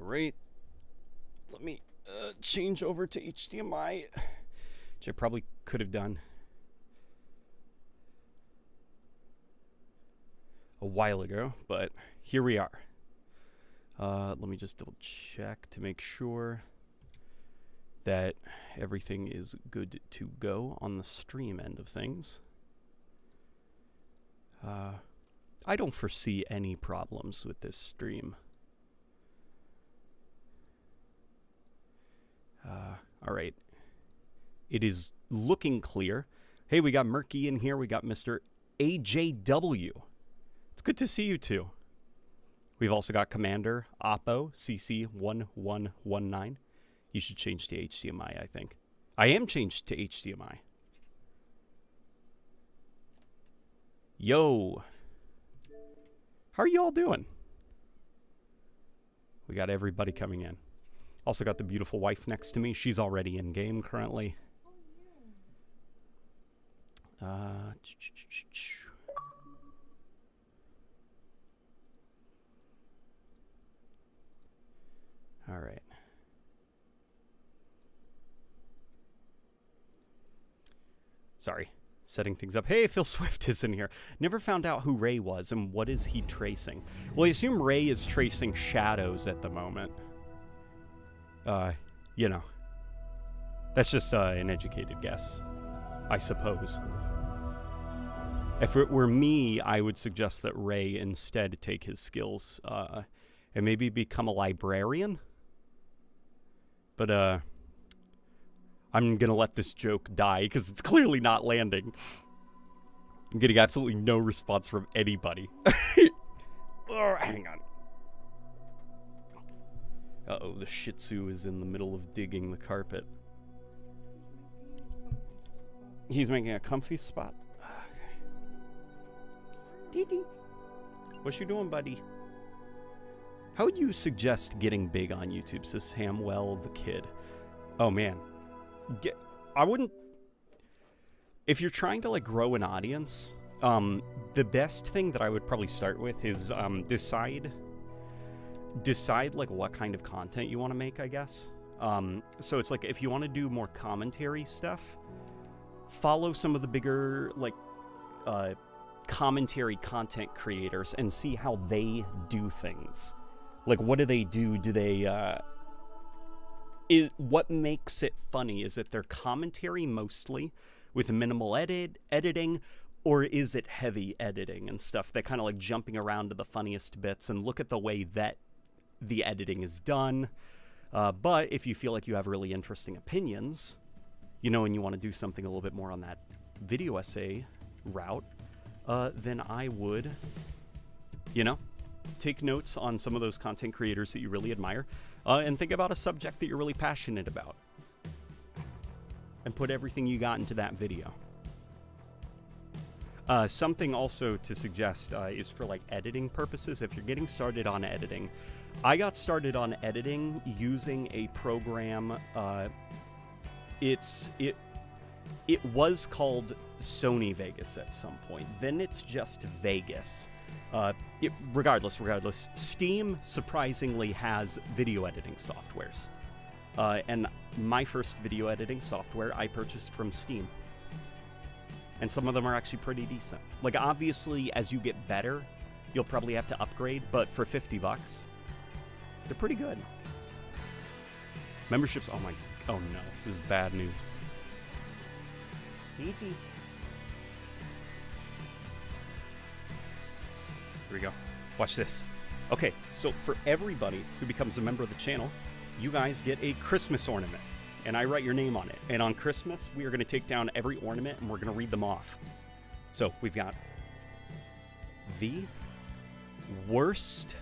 Alright, let me change over to HDMI, which I probably could have done a while ago, but here we are. Let me just double check to make sure that everything is good to go on the stream end of things. I don't foresee any problems with this stream. All right. It is looking clear. Hey, we got Murky in here. We got Mr. AJW. It's good to see you too. We've also got Commander Oppo CC1119. You should change to HDMI, I think. I am changed to HDMI. Yo. How are you all doing? We got everybody coming in. Also got the beautiful wife next to me. She's already in game currently. All right. Sorry, setting things up. Hey, Phil Swift is in here. Never found out who Ray was and what is he tracing. Well, I assume Ray is tracing shadows at the moment. You know, that's just an educated guess, I suppose. If it were me, I would suggest that Ray instead take his skills and maybe become a librarian. But I'm gonna let this joke die because it's clearly not landing. I'm getting absolutely no response from anybody. Oh, hang on. Uh-oh, the Shih Tzu is in the middle of digging the carpet. He's making a comfy spot. Okay. Dee-dee. What you doing, buddy? How would you suggest getting big on YouTube, says Samwell the Kid? Oh, man. I wouldn't... If you're trying to, like, grow an audience, the best thing that I would probably start with is decide like what kind of content you want to make, I guess. So it's like if you want to do more commentary stuff, follow some of the bigger like commentary content creators and see how they do things. Like, what do they do? Do they what makes it funny? Is it their commentary mostly with minimal editing, or is it heavy editing and stuff? They're kind of like jumping around to the funniest bits, and look at the way that the editing is done. But if you feel like you have really interesting opinions, you know, and you want to do something a little bit more on that video essay route, then I would, you know, take notes on some of those content creators that you really admire, and think about a subject that you're really passionate about, and put everything you got into that video. Something also to suggest is for like editing purposes. If you're getting started on editing, I got started on editing using a program. It was called Sony Vegas at some point. Then it's just Vegas. Regardless, Steam surprisingly has video editing softwares. And my first video editing software I purchased from Steam. And some of them are actually pretty decent. Like, obviously, as you get better, you'll probably have to upgrade, but for $50, they're pretty good. Memberships, oh no, this is bad news. Here we go. Watch this. Okay, so for everybody who becomes a member of the channel, you guys get a Christmas ornament, and I write your name on it. And on Christmas, we are going to take down every ornament, and we're going to read them off. So we've got the worst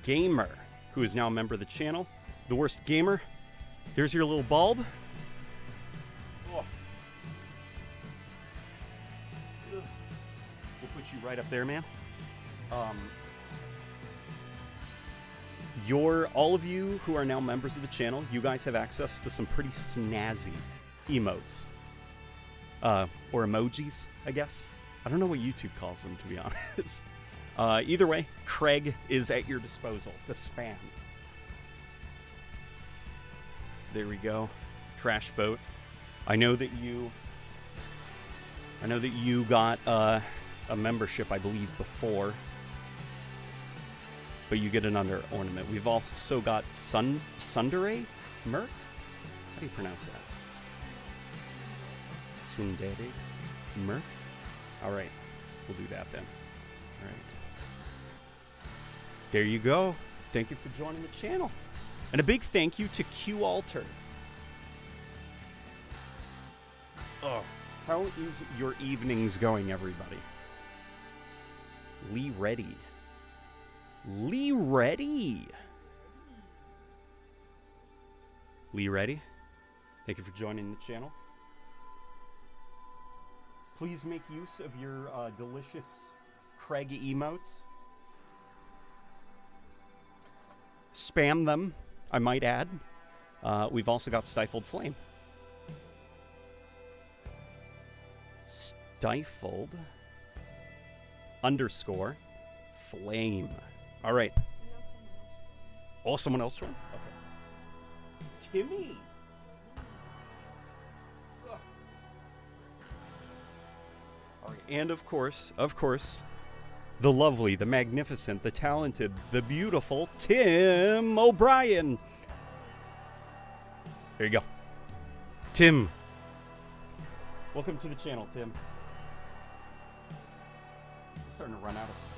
gamer, who is now a member of the channel. The worst gamer. There's your little bulb. Oh. We'll put you right up there, man. All of you who are now members of the channel, you guys have access to some pretty snazzy emotes. Or emojis, I guess. I don't know what YouTube calls them, to be honest. Either way, Craig is at your disposal to spam. So there we go. Trash boat. I know that you got a membership, I believe, before. But you get an under ornament. We've also got Sundere Merc? How do you pronounce that? Sundere Merc? Alright. We'll do that then. Alright. There you go. Thank you for joining the channel. And a big thank you to Q Alter. Oh, how is your evenings going, everybody? Lee Reddy. Lee Reddy. Lee Reddy. Thank you for joining the channel. Please make use of your delicious Craig emotes. Spam them, I might add. We've also got Stifled Flame. Stifled _ flame. All right. Oh, someone else joined? Okay. Timmy. Ugh. All right. And of course, the lovely, the magnificent, the talented, the beautiful Tim O'Brien. There you go. Tim. Welcome to the channel, Tim. I'm starting to run out of space.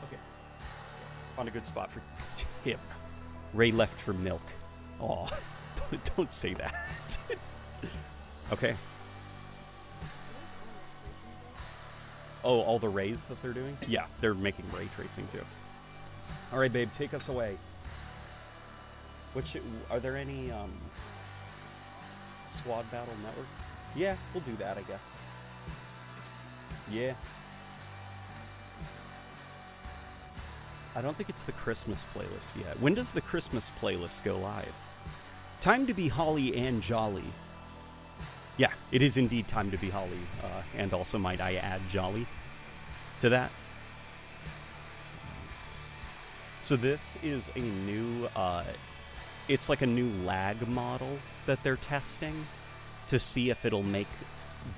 Okay. Found a good spot for Tim. Ray left for milk. Aw, don't say that. Okay. Oh, all the rays that they're doing? Yeah, they're making ray tracing jokes. All right, babe, take us away. Are there any Squad Battle Network? Yeah, we'll do that, I guess. Yeah. I don't think it's the Christmas playlist yet. When does the Christmas playlist go live? Time to be holly and jolly. Yeah, it is indeed time to be holly, and also might I add jolly to that. So this is a new, it's like a new lag model that they're testing to see if it'll make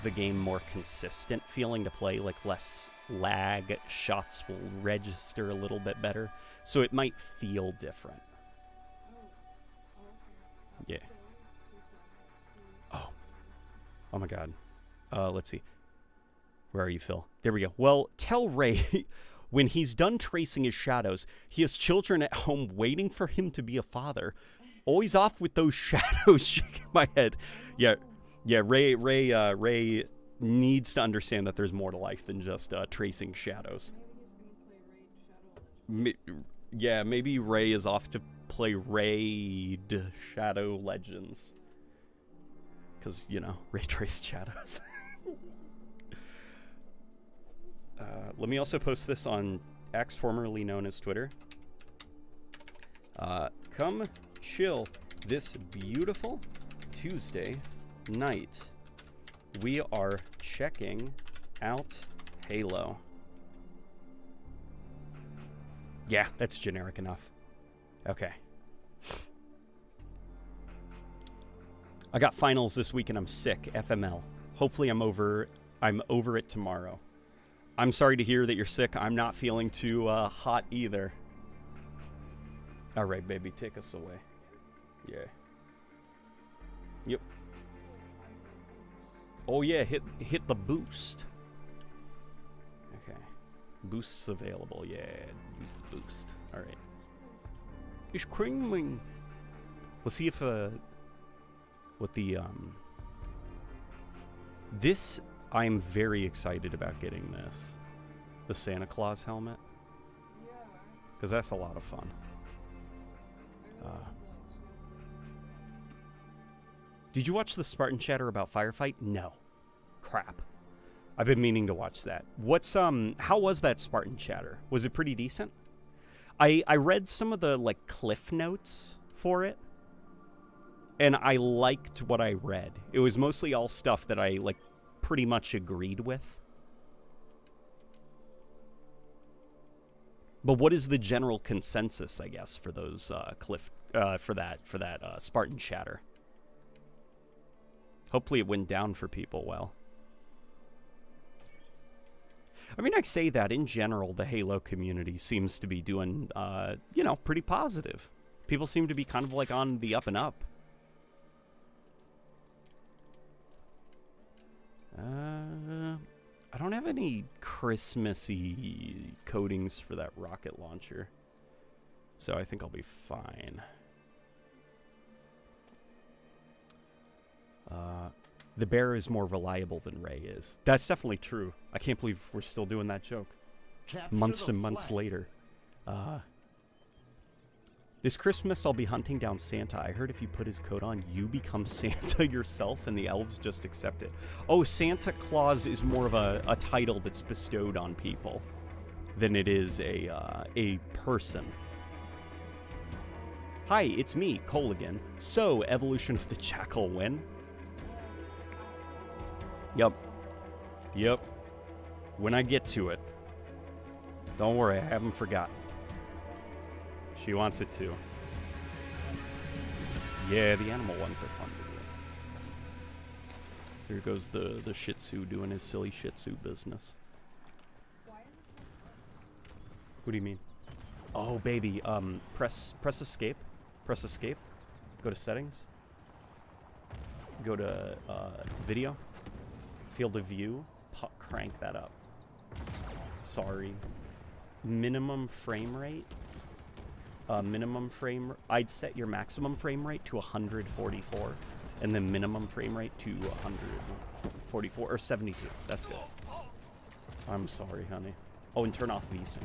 the game more consistent feeling to play, like less lag, shots will register a little bit better, so it might feel different. Yeah. Oh my god. Let's see. Where are you, Phil? There we go. Well, tell Ray when he's done tracing his shadows, he has children at home waiting for him to be a father. Always off with those shadows. Shaking my head. Yeah. Ray needs to understand that there's more to life than just tracing shadows. Yeah, maybe Ray is off to play Raid Shadow Legends. Because, you know, ray traced shadows. Let me also post this on X, formerly known as Twitter. Come chill this beautiful Tuesday night. We are checking out Halo. Yeah, that's generic enough. Okay. I got finals this week and I'm sick. FML. Hopefully I'm over it tomorrow. I'm sorry to hear that you're sick. I'm not feeling too hot either. All right, baby, take us away. Yeah. Yep. Oh yeah, hit the boost. Okay. Boost's available. Yeah, use the boost. All right. It's creaming. Let's see if what the this, I'm very excited about getting this. The Santa Claus helmet. Because that's a lot of fun. Did you watch the Spartan chatter about Firefight? No. Crap. I've been meaning to watch that. How was that Spartan chatter? Was it pretty decent? I read some of the, like, cliff notes for it. And I liked what I read. It was mostly all stuff that I, like, pretty much agreed with. But what is the general consensus, I guess, for those for that Spartan chatter? Hopefully it went down for people well. I mean, I say that in general, the Halo community seems to be doing, you know, pretty positive. People seem to be kind of like on the up and up. I don't have any Christmassy coatings for that rocket launcher, so I think I'll be fine. The bear is more reliable than Ray is. That's definitely true. I can't believe we're still doing that joke. Months and months later. This Christmas, I'll be hunting down Santa. I heard if you put his coat on, you become Santa yourself, and the elves just accept it. Oh, Santa Claus is more of a title that's bestowed on people than it is a person. Hi, it's me, Cole again. So, Evolution of the Jackal when? Yep. When I get to it. Don't worry, I haven't forgotten. She wants it too. Yeah, the animal ones are fun to do. There goes the Shih Tzu doing his silly Shih Tzu business. What do you mean? Oh, baby. Press escape. Press escape. Go to settings. Go to video. Field of view. Crank that up. Sorry. Minimum frame rate. I'd set your maximum frame rate to 144, and then minimum frame rate to 144 or 72. That's good. I'm sorry, honey. Oh, and turn off VSync.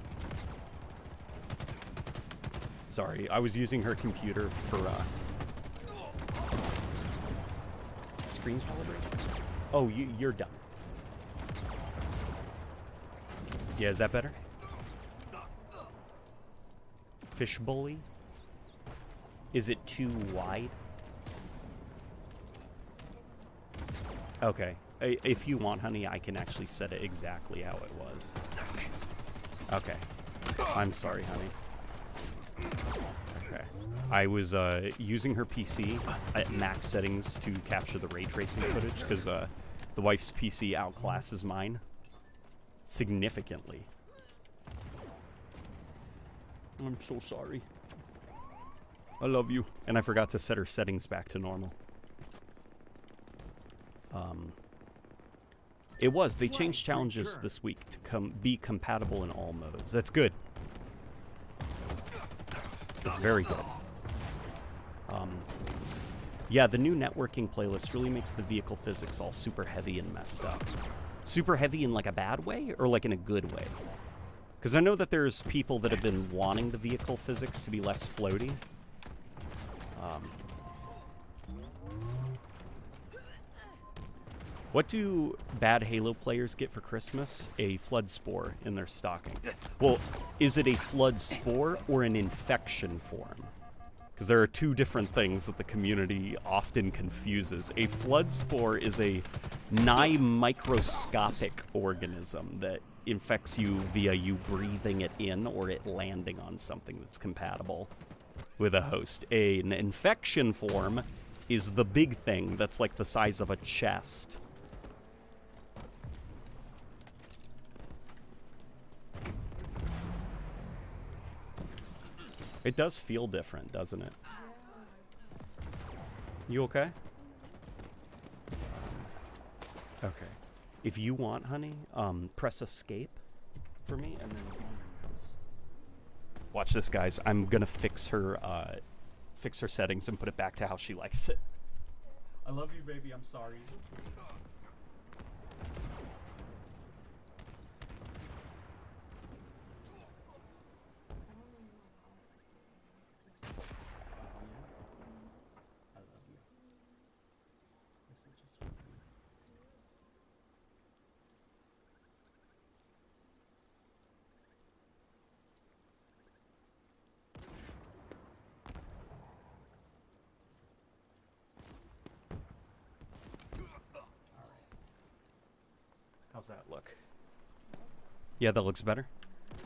Sorry, I was using her computer for screen calibration. Oh, you're done. Yeah, is that better? Fish bully? Is it too wide? Okay. If you want, honey, I can actually set it exactly how it was. Okay. I'm sorry, honey. Okay. I was using her PC at max settings to capture the ray tracing footage because the wife's PC outclasses mine significantly. I'm so sorry. I love you. And I forgot to set her settings back to normal. It was. They changed challenges this week to be compatible in all modes. That's good. It's very good. Yeah, the new networking playlist really makes the vehicle physics all super heavy and messed up. Super heavy in like a bad way or like in a good way? Because I know that there's people that have been wanting the vehicle physics to be less floaty. What do bad Halo players get for Christmas? A flood spore in their stocking. Well, is it a flood spore or an infection form? Because there are two different things that the community often confuses. A flood spore is a nigh microscopic organism that infects you via you breathing it in or it landing on something that's compatible with a host. An infection form is the big thing that's like the size of a chest. It does feel different, doesn't it? You okay? Okay. If you want, honey, press escape for me, and then watch this, guys. I'm gonna fix her settings and put it back to how she likes it. I love you, baby. I'm sorry. How's that look? Yeah, that looks better.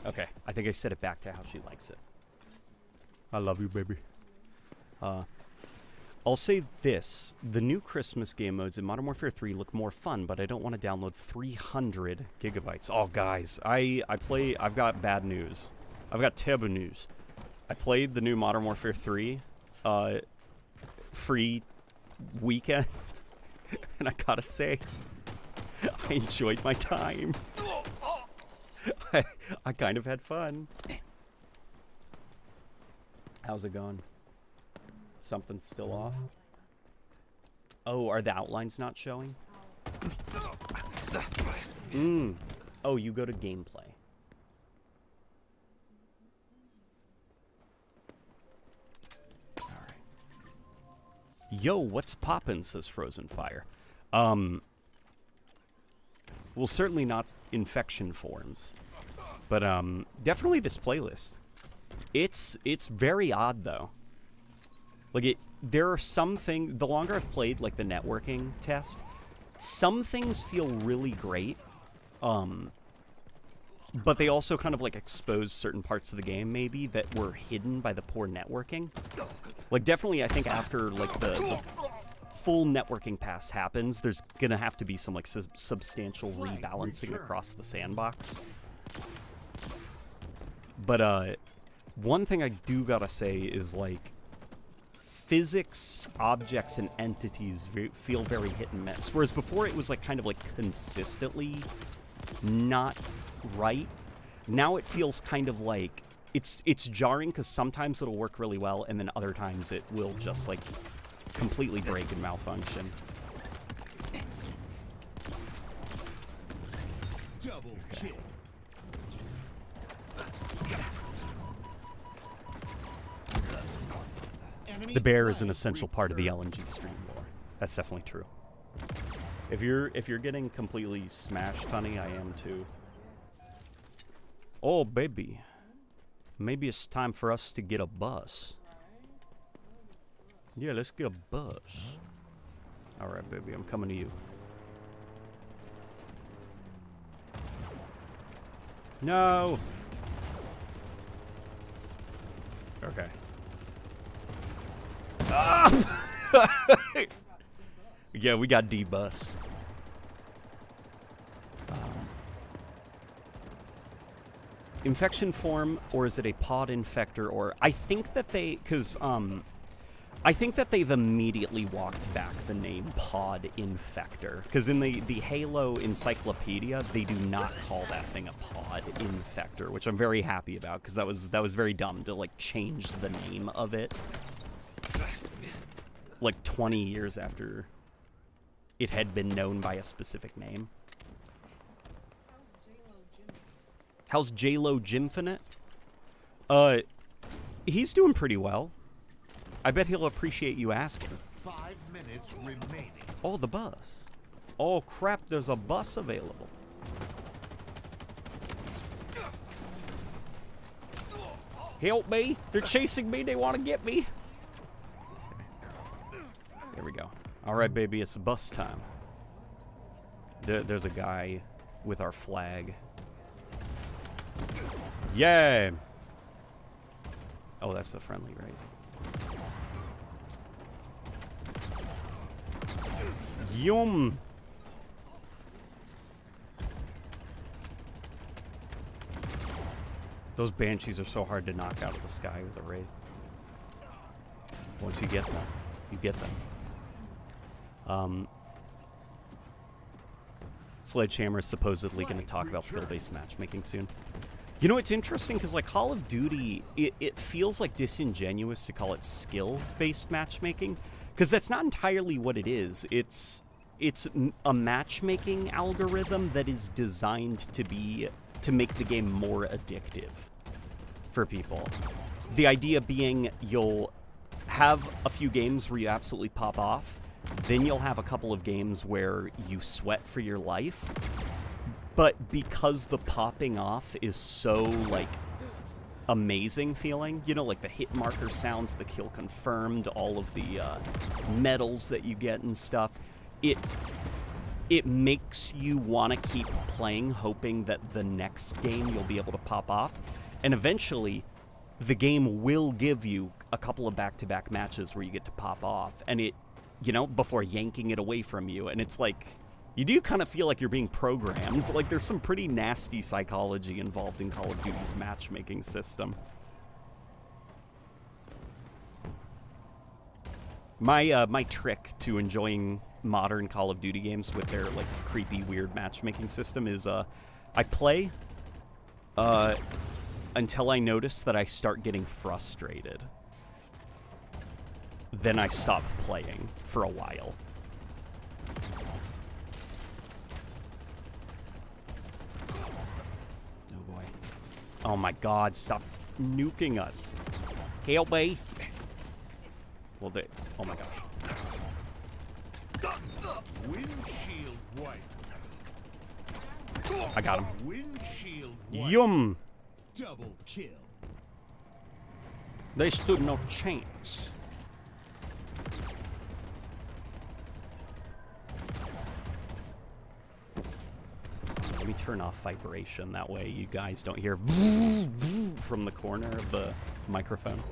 Okay, I think I set it back to how she likes it. I love you, baby. I'll say this. The new Christmas game modes in Modern Warfare 3 look more fun, but I don't want to download 300 gigabytes. Oh, guys, I've got bad news. I've got terrible news. I played the new Modern Warfare 3 free weekend, and I gotta say, I enjoyed my time. I kind of had fun. How's it going? Something's still off? Oh, are the outlines not showing? Oh, you go to gameplay. Alright. Yo, what's poppin', says Frozen Fire. Well, certainly not infection forms. But, definitely this playlist. It's very odd, though. Like, there are some things, the longer I've played, like, the networking test, some things feel really great, but they also kind of, like, expose certain parts of the game, maybe, that were hidden by the poor networking. Like, definitely, I think after, like, the full networking pass happens, there's gonna have to be some, like, substantial rebalancing across the sandbox. But, one thing I do gotta say is, like, physics, objects, and entities feel very hit and miss. Whereas before it was like kind of like consistently not right. Now it feels kind of like it's jarring because sometimes it'll work really well and then other times it will just like completely break and malfunction. Double kill. The bear is an essential part of the LNG stream lore. That's definitely true. If you're getting completely smashed, honey, I am too. Oh, baby. Maybe it's time for us to get a bus. Yeah, let's get a bus. Alright, baby, I'm coming to you. No! Okay. Ah! Yeah, we got debussed. Infection form, or is it a pod infector? Or I think that I think that they've immediately walked back the name pod infector, because in the Halo encyclopedia they do not call that thing a pod infector, which I'm very happy about, because that was very dumb to like change the name of it like 20 years after it had been known by a specific name. How's J-Lo Jimfinite? He's doing pretty well. I bet he'll appreciate you asking. 5 minutes remaining. Oh, the bus. Oh, crap, there's a bus available. Help me! They're chasing me, they want to get me! There we go. Alright, baby, it's bus time. There's a guy with our flag. Yay! Oh, that's the friendly, right? Yum! Those Banshees are so hard to knock out of the sky with a Wraith. Once you get them, you get them. Sledgehammer is supposedly going to talk about skill-based matchmaking soon. You know, it's interesting because, like, Call of Duty, it feels like disingenuous to call it skill-based matchmaking, because that's not entirely what it is. It's a matchmaking algorithm that is designed to make the game more addictive for people. The idea being you'll have a few games where you absolutely pop off, then you'll have a couple of games where you sweat for your life. But because the popping off is so, like, amazing feeling, you know, like the hit marker sounds, the kill confirmed, all of the medals that you get and stuff, it makes you want to keep playing, hoping that the next game you'll be able to pop off. And eventually, the game will give you a couple of back-to-back matches where you get to pop off. And it, you know, before yanking it away from you. And it's like, you do kind of feel like you're being programmed. Like, there's some pretty nasty psychology involved in Call of Duty's matchmaking system. My trick to enjoying modern Call of Duty games with their, like, creepy, weird matchmaking system is, I play, until I notice that I start getting frustrated. Then I stop playing for a while. Oh boy. Oh my god, stop nuking us. Help me. Well, they... Oh my gosh. Windshield wipe. I got him. Windshield wipe. Yum! Double kill. They stood no chance. Let me turn off vibration. That way you guys don't hear from the corner of the microphone.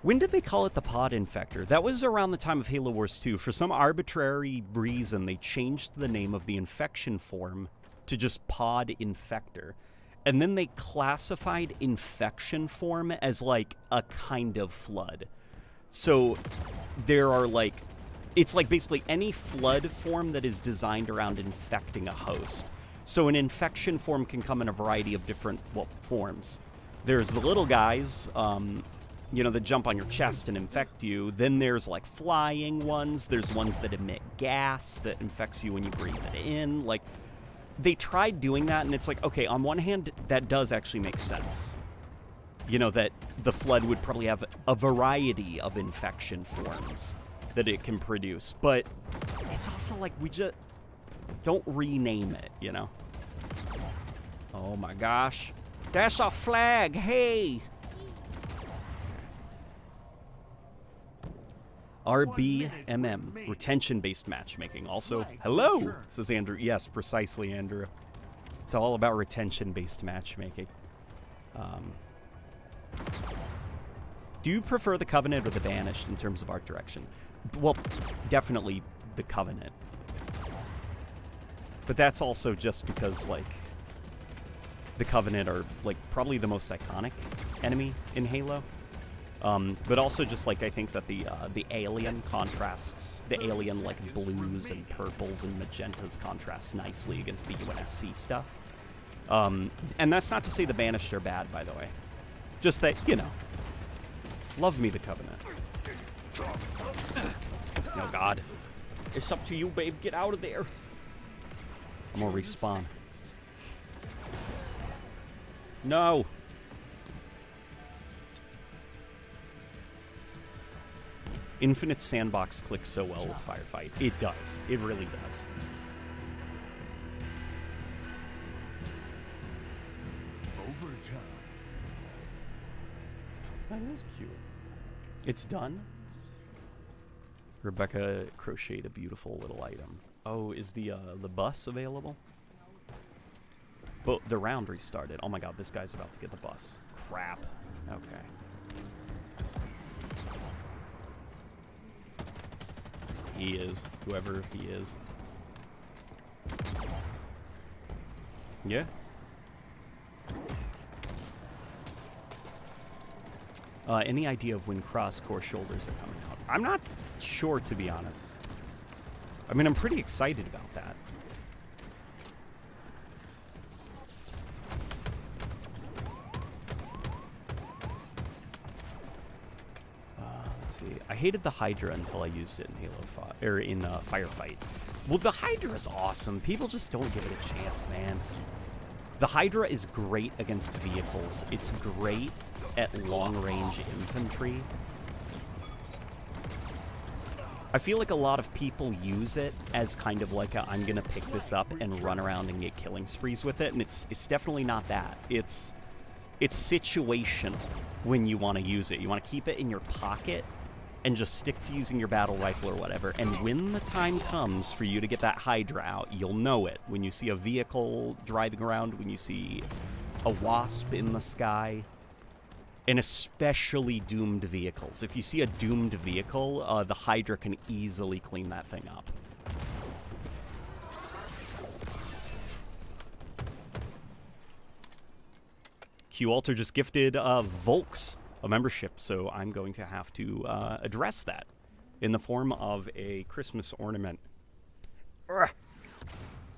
When did they call it the Pod Infector? That was around the time of Halo Wars 2. For some arbitrary reason, they changed the name of the infection form to just Pod Infector. And then they classified infection form as, like, a kind of flood. So there are, like... It's like basically any flood form that is designed around infecting a host. So an infection form can come in a variety of different, well, forms. There's the little guys, you know, that jump on your chest and infect you. Then there's, like, flying ones. There's ones that emit gas that infects you when you breathe it in. Like, they tried doing that, and it's like, okay, on one hand, that does actually make sense. You know, that the flood would probably have a variety of infection forms that it can produce. But it's also like, we just don't rename it, you know? Oh my gosh. That's a flag, hey! RBMM, retention-based matchmaking. Also, hello, says Andrew. Yes, precisely, Andrew. It's all about retention-based matchmaking. Do you prefer the Covenant or the Banished in terms of art direction? Well, definitely the Covenant. But that's also just because, like, the Covenant are, like, probably the most iconic enemy in Halo. But also just, like, I think that the alien contrasts, the alien, like, blues and purples and magentas contrast nicely against the UNSC stuff. And that's not to say the Banished are bad, by the way. Just that, you know, love me the Covenant. Oh, God. It's up to you, babe. Get out of there. I'm gonna respawn. No. Infinite Sandbox clicks so well with Firefight. It does. It really does. Overtime. That is cute. It's done? Rebecca crocheted a beautiful little item. Oh, is the bus available? But the round restarted. Oh my god, this guy's about to get the bus. Crap. Okay. He is. Whoever he is. Yeah. Any idea of when cross-core shoulders are coming out? I'm not sure, to be honest. I mean, I'm pretty excited about that. Let's see. I hated the Hydra until I used it in Firefight. Well, the Hydra is awesome. People just don't give it a chance, man. The Hydra is great against vehicles. It's great at long-range infantry. I feel like a lot of people use it as kind of like a, I'm gonna pick this up and run around and get killing sprees with it, and it's definitely not that. It's situational when you want to use it. You want to keep it in your pocket and just stick to using your battle rifle or whatever. And when the time comes for you to get that Hydra out, you'll know it. When you see a vehicle driving around, when you see a wasp in the sky, and especially doomed vehicles. If you see a doomed vehicle, the Hydra can easily clean that thing up. QAlter just gifted Volks a membership, so I'm going to have to address that in the form of a Christmas ornament.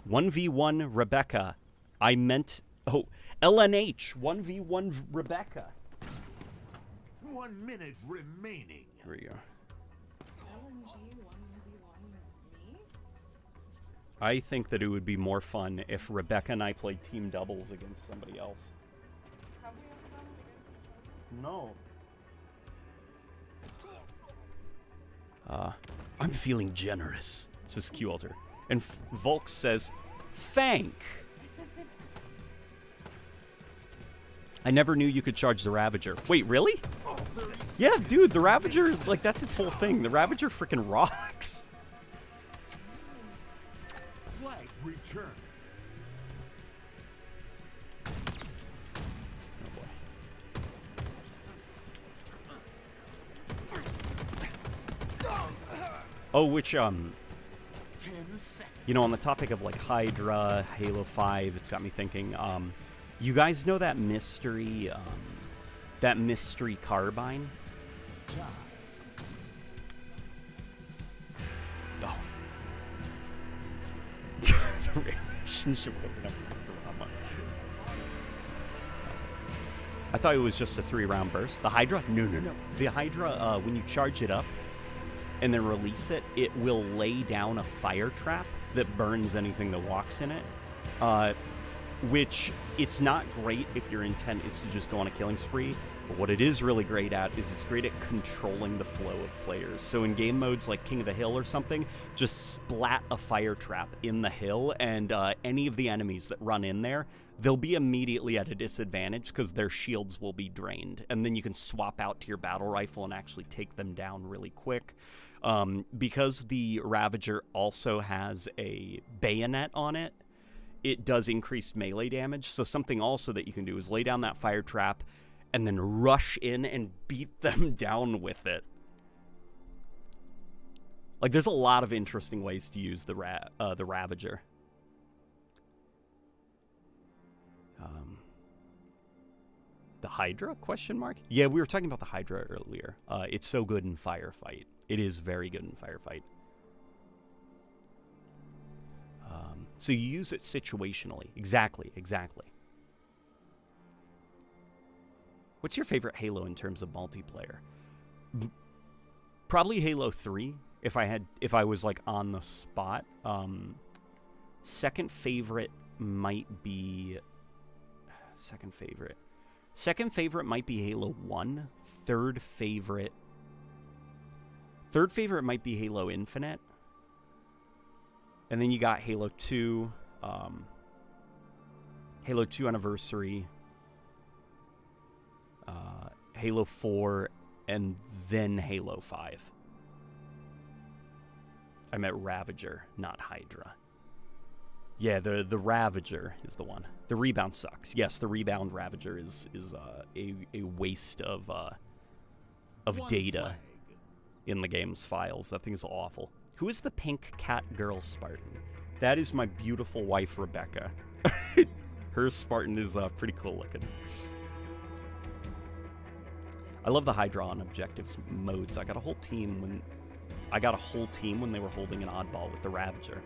1v1 Rebecca. I meant... Oh, LNH. 1v1 Rebecca. 1 minute remaining. Here we go. LNG 1v1 me? I think that it would be more fun if Rebecca and I played team doubles against somebody else. Have we ever done it against each No. I'm feeling generous, says QAlter. And Volk says, thank. I never knew you could charge the Ravager. Wait, really? Yeah, dude, the Ravager, like, that's its whole thing. The Ravager freaking rocks. Flag return. Oh, which, 10 seconds. you know, on the topic of, like, Hydra, Halo 5, it's got me thinking, you guys know that mystery carbine? Time. Oh. The relationship doesn't have drama. I thought it was just a 3-round burst. The Hydra? No. The Hydra, when you charge it up and then release it, it will lay down a fire trap that burns anything that walks in it. Which, it's not great if your intent is to just go on a killing spree, but what it is really great at is it's great at controlling the flow of players. So in game modes like King of the Hill or something, just splat a fire trap in the hill, and any of the enemies that run in there, they'll be immediately at a disadvantage because their shields will be drained. And then you can swap out to your battle rifle and actually take them down really quick. Because the Ravager also has a bayonet on it, it does increase melee damage. So something also that you can do is lay down that fire trap and then rush in and beat them down with it. Like, there's a lot of interesting ways to use the Ravager. The Hydra? Question mark? Yeah, we were talking about the Hydra earlier. It's so good in Firefight. It is very good in Firefight. So you use it situationally. Exactly. What's your favorite Halo in terms of multiplayer? Probably Halo 3, if I was like on the spot. Second favorite might be might be Halo 1. Third favorite might be Halo Infinite. And then you got Halo 2, Halo 2 Anniversary, Halo 4, and then Halo 5. I meant Ravager, not Hydra. Yeah, the Ravager is the one. The Rebound sucks. Yes, the Rebound Ravager is a waste of One data flag. in the game's files. That thing is awful. Who is the pink cat girl Spartan? That is my beautiful wife, Rebecca. Her Spartan is pretty cool looking. I love the Hydra on objectives modes. I got a whole team when they were holding an oddball with the Ravager.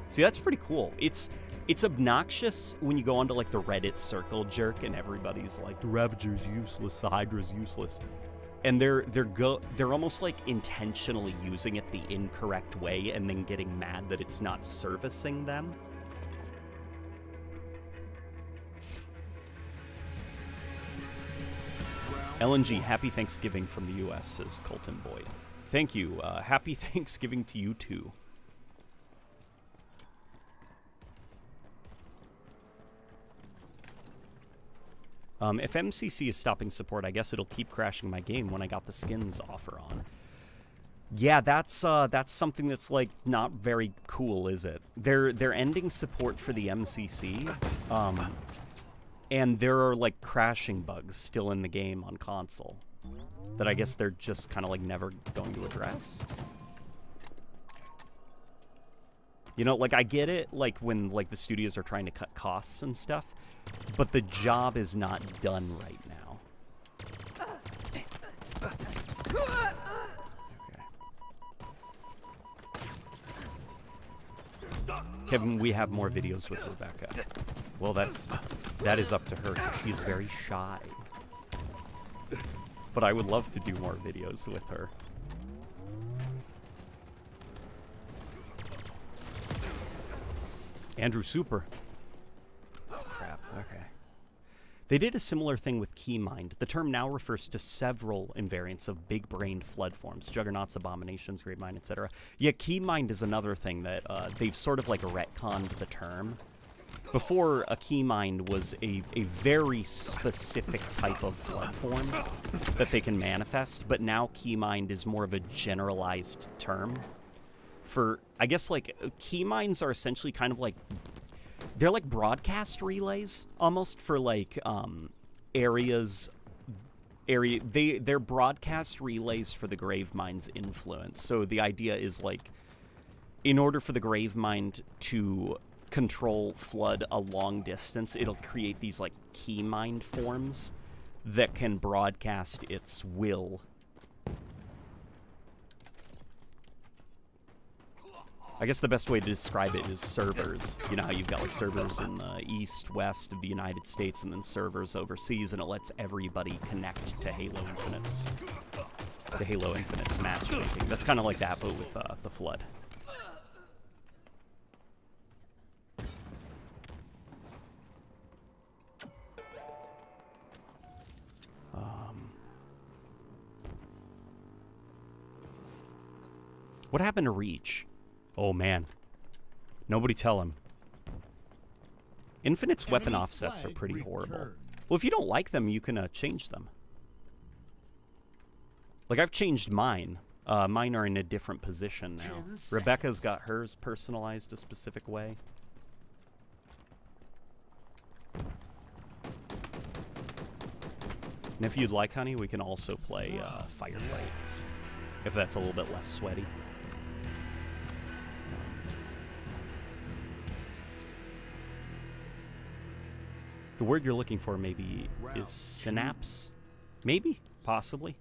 See, that's pretty cool. It's obnoxious when you go onto like the Reddit circle jerk and everybody's like, the Ravager's useless, the Hydra's useless. And they're almost like intentionally using it the incorrect way and then getting mad that it's not servicing them. LNG, happy Thanksgiving from the U.S., says Colton Boyd. Thank you. Happy Thanksgiving to you too. If MCC is stopping support, I guess it'll keep crashing my game when I got the skins offer on. Yeah, that's something that's like not very cool, is it? They're ending support for the MCC, and there are like crashing bugs still in the game on console that I guess they're just kind of like never going to address. You know, like I get it, like when like the studios are trying to cut costs and stuff, but the job is not done right now. Okay. Kevin, we have more videos with Rebecca. Well, that is up to her. She's very shy. But I would love to do more videos with her. Andrew Super. Oh, crap. Okay. They did a similar thing with Keymind. The term now refers to several invariants of big-brained flood forms, juggernauts, abominations, gravemind, etc. Yeah, Keymind is another thing that they've sort of like retconned the term. Before, a Keymind was a very specific type of flood form that they can manifest, but now Keymind is more of a generalized term. For, I guess, like, Keyminds are essentially kind of like, they're like broadcast relays, almost, for, like, they're broadcast relays for the Gravemind's influence. So the idea is, like, in order for the Gravemind to control flood a long distance, it'll create these, like, Keymind forms that can broadcast its will. I guess the best way to describe it is servers. You know how you've got like servers in the east, west of the United States, and then servers overseas, and it lets everybody connect to Halo Infinite's matchmaking. That's kind of like that, but with the Flood. What happened to Reach? Oh, man. Nobody tell him. Infinite's weapon offsets are pretty horrible. Well, if you don't like them, you can change them. Like, I've changed mine. Mine are in a different position now. Rebecca's got hers personalized a specific way. And if you'd like, honey, we can also play Firefight. If that's a little bit less sweaty. The word you're looking for maybe is synapse? Maybe? Possibly?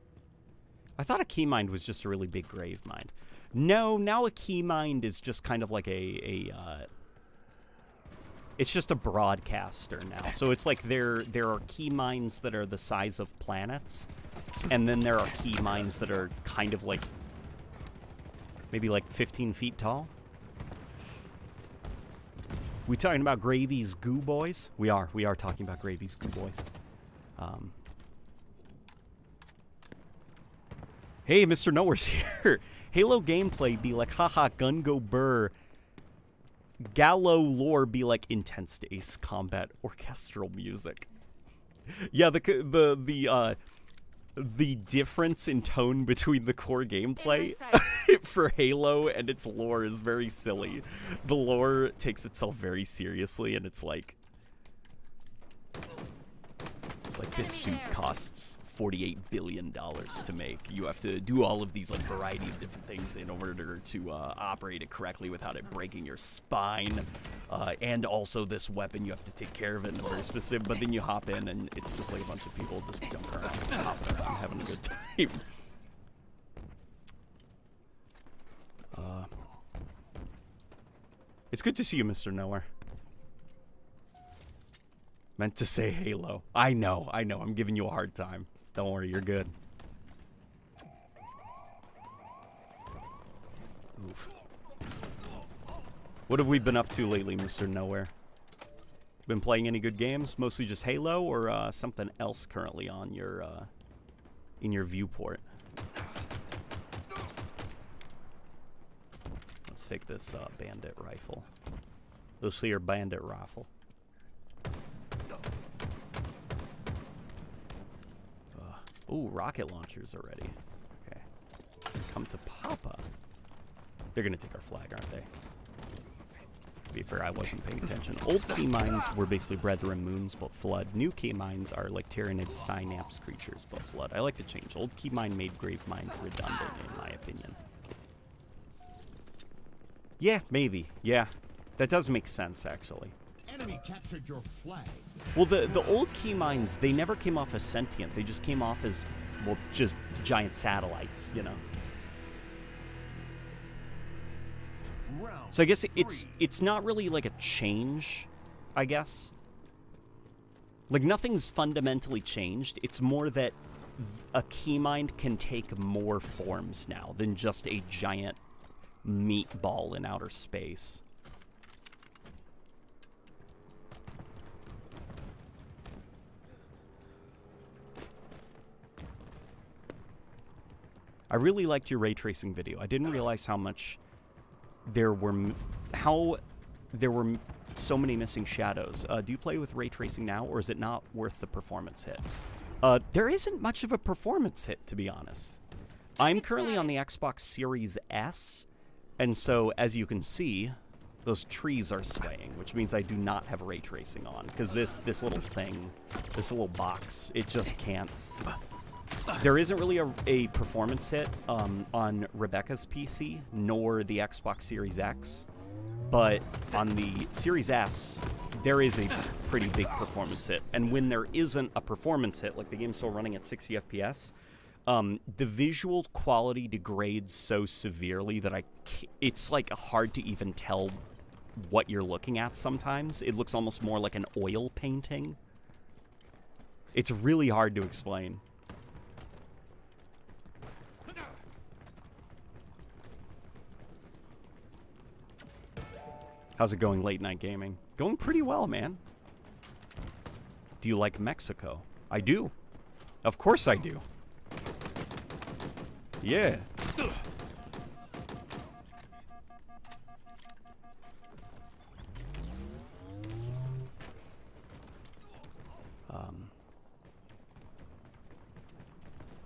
I thought a Keymind was just a really big Gravemind. No, now a Keymind is just kind of like it's just a broadcaster now. So it's like there are Keyminds that are the size of planets, and then there are Keyminds that are kind of like maybe like 15 feet tall. We talking about Gravy's Goo Boys? We are talking about Gravy's Goo Boys. Hey, Mr. Nowhere's here. Halo gameplay be like, haha, gun go burr. Gallo lore be like intense Ace combat orchestral music. Yeah, the difference in tone between the core gameplay for Halo and its lore is very silly. The lore takes itself very seriously, and it's like this suit costs $48 billion to make. You have to do all of these like variety of different things in order to operate it correctly without it breaking your spine. And also this weapon, you have to take care of it in a very specific, but then you hop in and it's just like a bunch of people just jumping around, hopping around, having a good time. It's good to see you, Mr. Nowhere. Meant to say Halo. I know. I'm giving you a hard time. Don't worry, you're good. Oof. What have we been up to lately, Mr. Nowhere? Been playing any good games? Mostly just Halo, or something else currently on your in your viewport? Let's take this bandit rifle. This here bandit rifle. Ooh, rocket launchers already. Okay. come to Papa. They're gonna take our flag, aren't they? To be fair, I wasn't paying attention. Old key mines were basically Brethren Moons, but Flood. New key mines are like Tyranid Synapse creatures, but Flood. I like to change. Old key mine made Grave Mine redundant, in my opinion. Yeah, maybe. Yeah. That does make sense, actually. Enemy captured your flag. Well, the old key mines, they never came off as sentient. They just came off as, well, just giant satellites, you know? Round So I guess three. it's not really like a change, I guess. Like, nothing's fundamentally changed. It's more that a key mine can take more forms now than just a giant meatball in outer space. I really liked your ray tracing video. I didn't realize how much there were, so many missing shadows. Do you play with ray tracing now, or is it not worth the performance hit? There isn't much of a performance hit, to be honest. I'm currently on the Xbox Series S, and so as you can see, those trees are swaying, which means I do not have ray tracing on, because this little thing, this little box, it just can't. There isn't really a performance hit on Rebecca's PC, nor the Xbox Series X, but on the Series S, there is a pretty big performance hit. And when there isn't a performance hit, like the game's still running at 60 FPS, the visual quality degrades so severely that it's like hard to even tell what you're looking at sometimes. It looks almost more like an oil painting. It's really hard to explain. How's it going, late night gaming? Going pretty well, man. Do you like Mexico? I do. Of course I do. Yeah.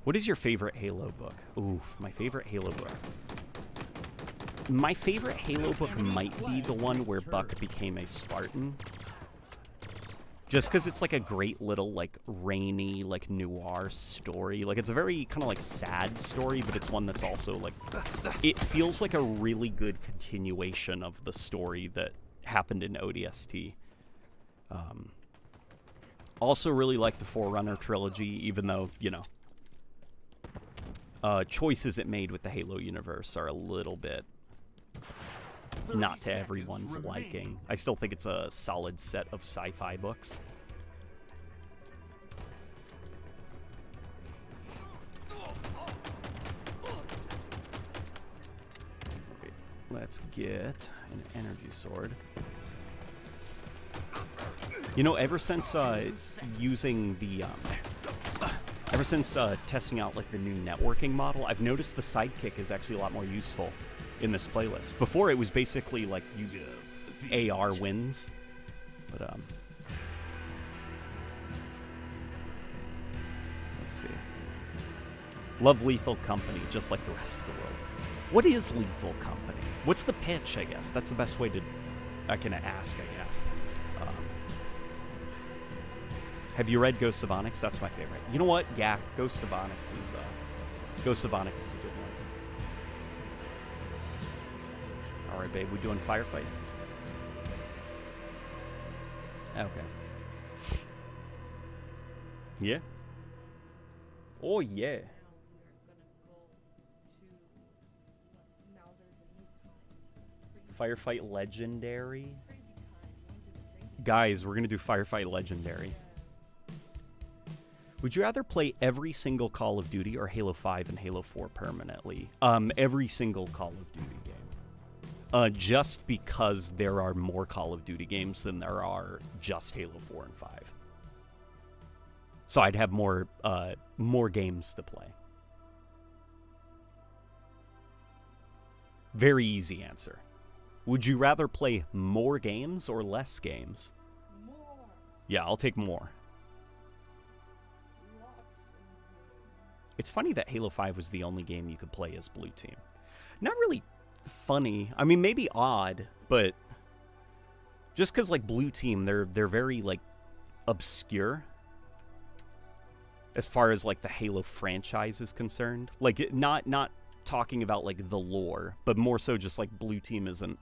What is your favorite Halo book? Oof, my favorite Halo book. My favorite Halo book might be the one where Buck became a Spartan. Just because it's like a great little, like, rainy, like, noir story. Like, it's a very kind of, like, sad story, but it's one that's also, like, it feels like a really good continuation of the story that happened in ODST. Also really like the Forerunner trilogy, even though, you know, choices it made with the Halo universe are a little bit not to everyone's liking. I still think it's a solid set of sci-fi books. Okay, let's get an energy sword. You know, ever since using the ever since testing out like the new networking model, I've noticed the sidekick is actually a lot more useful in this playlist. Before it was basically like AR wins, but let's see. Love Lethal Company, just like the rest of the world. What is Lethal Company? What's the pitch? I guess that's the best way to I can ask. I guess. Have you read Ghost of Onyx? That's my favorite. You know what? Yeah, Ghost of Onyx is a good one. All right, babe. We doing firefight? Okay. Yeah. Oh yeah. Firefight Legendary. Guys, we're gonna do Firefight Legendary. Would you rather play every single Call of Duty or Halo 5 and Halo 4 permanently? Every single Call of Duty game. Just because there are more Call of Duty games than there are just Halo 4 and 5. So I'd have more games to play. Very easy answer. Would you rather play more games or less games? More. Yeah, I'll take more. Lots of It's funny that Halo 5 was the only game you could play as Blue Team. Not really funny. I mean, maybe odd, but just because, like, Blue Team, they're very, like, obscure as far as, like, the Halo franchise is concerned. Like, not talking about, like, the lore, but more so just, like, Blue Team isn't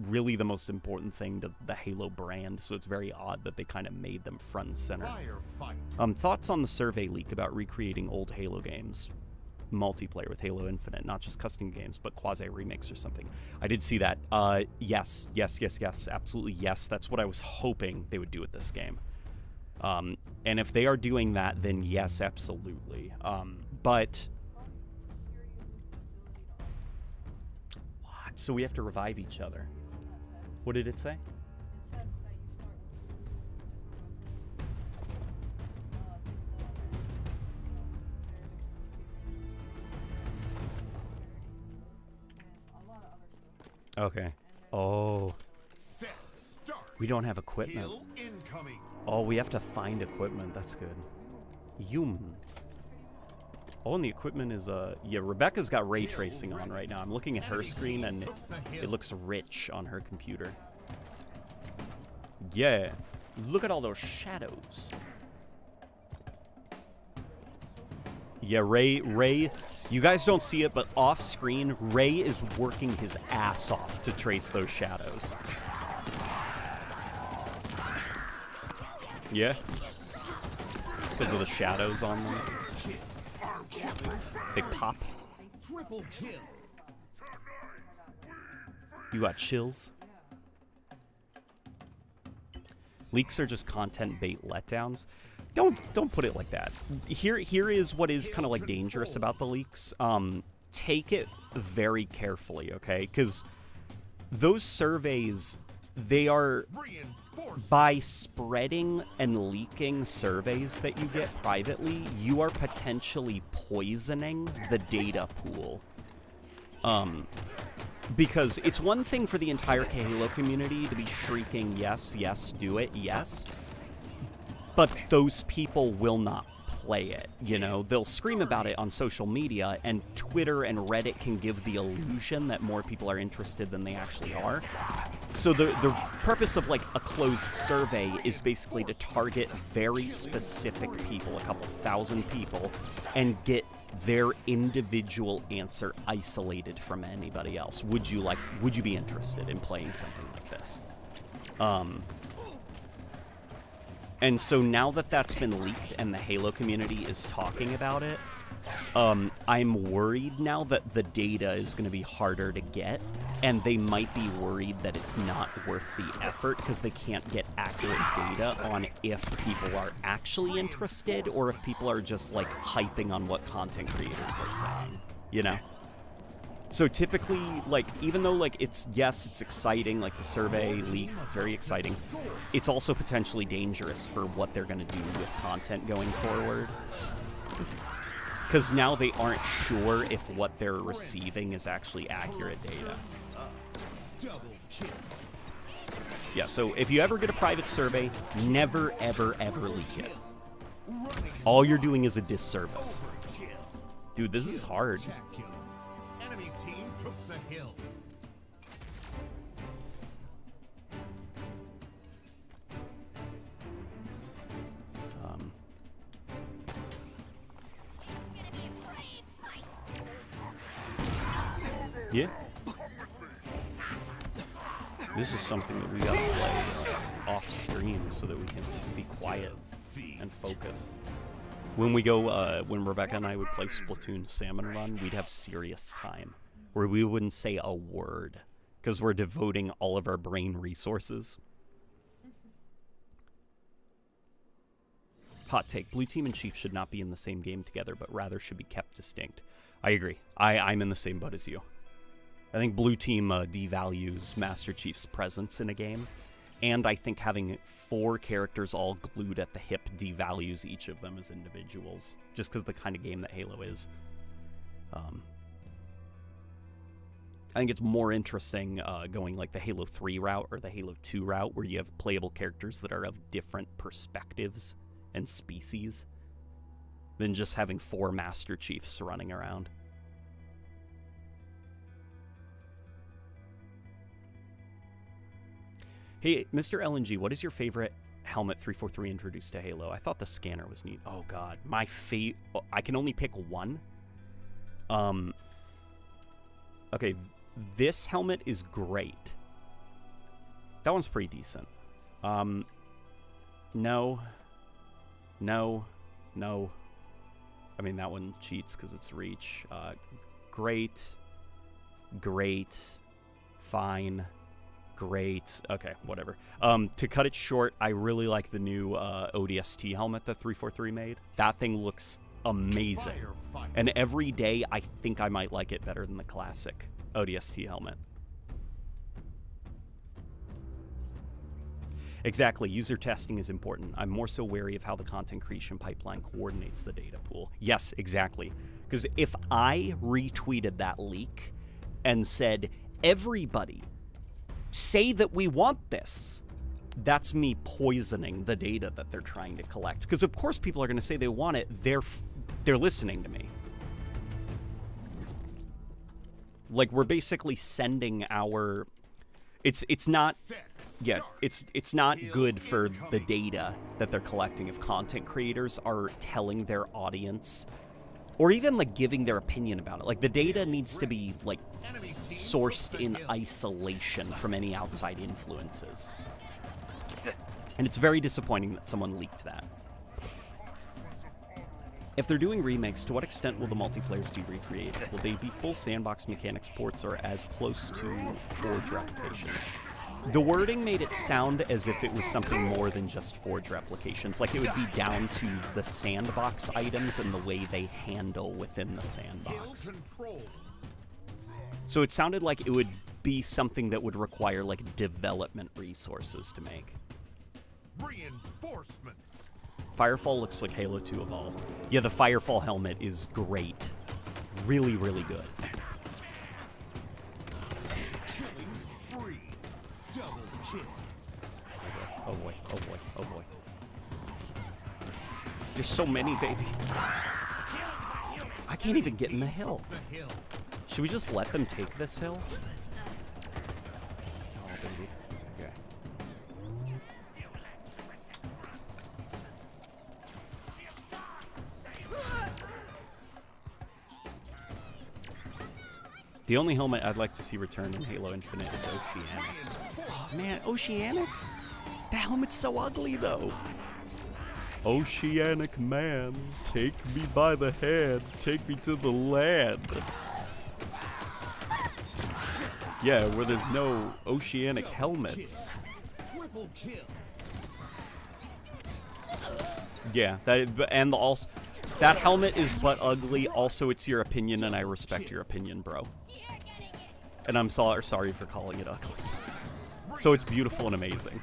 really the most important thing to the Halo brand, so it's very odd that they kind of made them front and center. Firefight. Thoughts on the survey leak about recreating old Halo games, multiplayer with Halo Infinite, not just custom games, but quasi remakes or something? I did see that. Yes, absolutely yes. That's what I was hoping they would do with this game. And if they are doing that, then yes, absolutely. But what? So we have to revive each other. What did it say? It said that you start with a lot of other stuff. Okay. Oh, Set. Start. we don't have equipment. Hill incoming. Oh, we have to find equipment. That's good. Yum. Oh, and the equipment is, yeah, Rebecca's got ray tracing on right now. I'm looking at her screen, and it looks rich on her computer. Yeah. Look at all those shadows. Yeah, Ray, you guys don't see it, but off screen, Ray is working his ass off to trace those shadows. Yeah? Because of the shadows on them. They pop. Triple kill. You got chills? Leaks are just content bait letdowns. Don't put it like that. Here is what is kind of like dangerous about the leaks. Take it very carefully, okay? Because those surveys, they are, by spreading and leaking surveys that you get privately, you are potentially poisoning the data pool. Because it's one thing for the entire Halo community to be shrieking, yes, yes, do it, yes. But those people will not play it, you know? They'll scream about it on social media, and Twitter and Reddit can give the illusion that more people are interested than they actually are. So the purpose of, like, a closed survey is basically to target very specific people, a couple thousand people, and get their individual answer isolated from anybody else. Would you be interested in playing something like this? And so now that that's been leaked and the Halo community is talking about it, I'm worried now that the data is going to be harder to get, and they might be worried that it's not worth the effort because they can't get accurate data on if people are actually interested or if people are just, like, hyping on what content creators are saying, you know? So typically, like, even though, like, it's exciting, like, the survey leaked, it's very exciting, it's also potentially dangerous for what they're going to do with content going forward. Because now they aren't sure if what they're receiving is actually accurate data. Double kill. Yeah, so if you ever get a private survey, never, ever, ever leak it. All you're doing is a disservice. Kill. Dude, this is hard. Jack kill. Enemy team took the hill. Yeah. This is something that we gotta play off stream so that we can be quiet and focus. When we go, when Rebecca and I would play Splatoon Salmon Run, we'd have serious time where we wouldn't say a word because we're devoting all of our brain resources. Hot take: Blue Team and Chief should not be in the same game together, but rather should be kept distinct. I agree. I'm in the same boat as you. I think Blue Team devalues Master Chief's presence in a game, and I think having 4 characters all glued at the hip devalues each of them as individuals, just because the kind of game that Halo is. I think it's more interesting going like the Halo 3 route or the Halo 2 route, where you have playable characters that are of different perspectives and species, than just having 4 Master Chiefs running around. Hey, Mr. LNG, what is your favorite helmet 343 introduced to Halo? I thought the scanner was neat. Oh god, my I can only pick one. Okay, this helmet is great. That one's pretty decent. No. I mean, that one cheats because it's reach. Great. Fine. Great. Okay, whatever. To cut it short, I really like the new ODST helmet that 343 made. That thing looks amazing. Firefight. And every day, I think I might like it better than the classic ODST helmet. Exactly. User testing is important. I'm more so wary of how the content creation pipeline coordinates the data pool. Yes, exactly. Because if I retweeted that leak and said, everybody, say that we want this, that's me poisoning the data that they're trying to collect. Because of course people are going to say they want it. They're listening to me. Like, we're basically sending our... It's not... Yeah, it's not good for the data that they're collecting if content creators are telling their audience, or even, like, giving their opinion about it. Like, the data needs to be, like, sourced in isolation from any outside influences. And it's very disappointing that someone leaked that. If they're doing remakes, to what extent will the multiplayers be recreated? Will they be full sandbox mechanics ports or as close to Forge replications? The wording made it sound as if it was something more than just Forge replications. Like, it would be down to the sandbox items and the way they handle within the sandbox. So it sounded like it would be something that would require, like, development resources to make. Reinforcements. Firefall looks like Halo 2 Evolved. Yeah, the Firefall helmet is great. Really, really good. Killing spree. Double kill. Oh boy, oh boy, oh boy. There's so many, baby. I can't even get in the hill. The hill. Should we just let them take this hill? Oh, baby. Okay. The only helmet I'd like to see return in Halo Infinite is Oceanic. Oh, man, Oceanic? That helmet's so ugly, though. Oceanic man, take me by the hand, take me to the land. Yeah, where there's no oceanic helmets. Triple kill. Yeah, and also that helmet is but ugly. Also, it's your opinion, and I respect your opinion, bro. And I'm sorry for calling it ugly. So it's beautiful and amazing.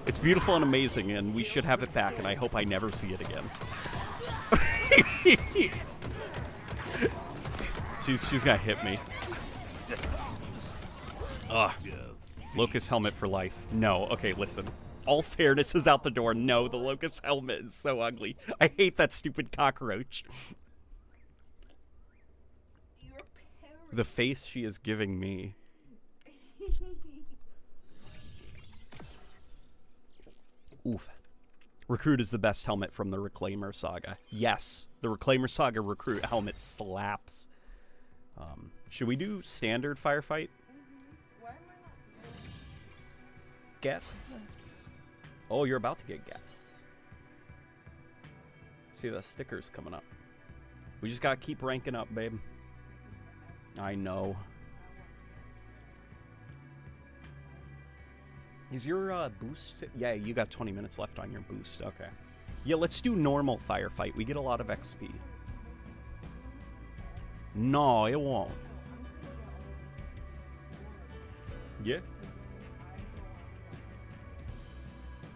It's beautiful and amazing, and we should have it back, and I hope I never see it again. She's gonna hit me. Ugh. Locust helmet for life. No. Okay, listen. All fairness is out the door. No, the Locust helmet is so ugly. I hate that stupid cockroach. The face she is giving me. Oof. Recruit is the best helmet from the Reclaimer saga. Yes, the Reclaimer saga Recruit helmet slaps. Should we do standard firefight? Why am I not? Gets? Oh, you're about to get gets. See the stickers coming up. We just gotta keep ranking up, babe. I know. Is your boost? Yeah, you got 20 minutes left on your boost. Okay. Yeah, let's do normal firefight. We get a lot of XP. No, it won't. Yeah.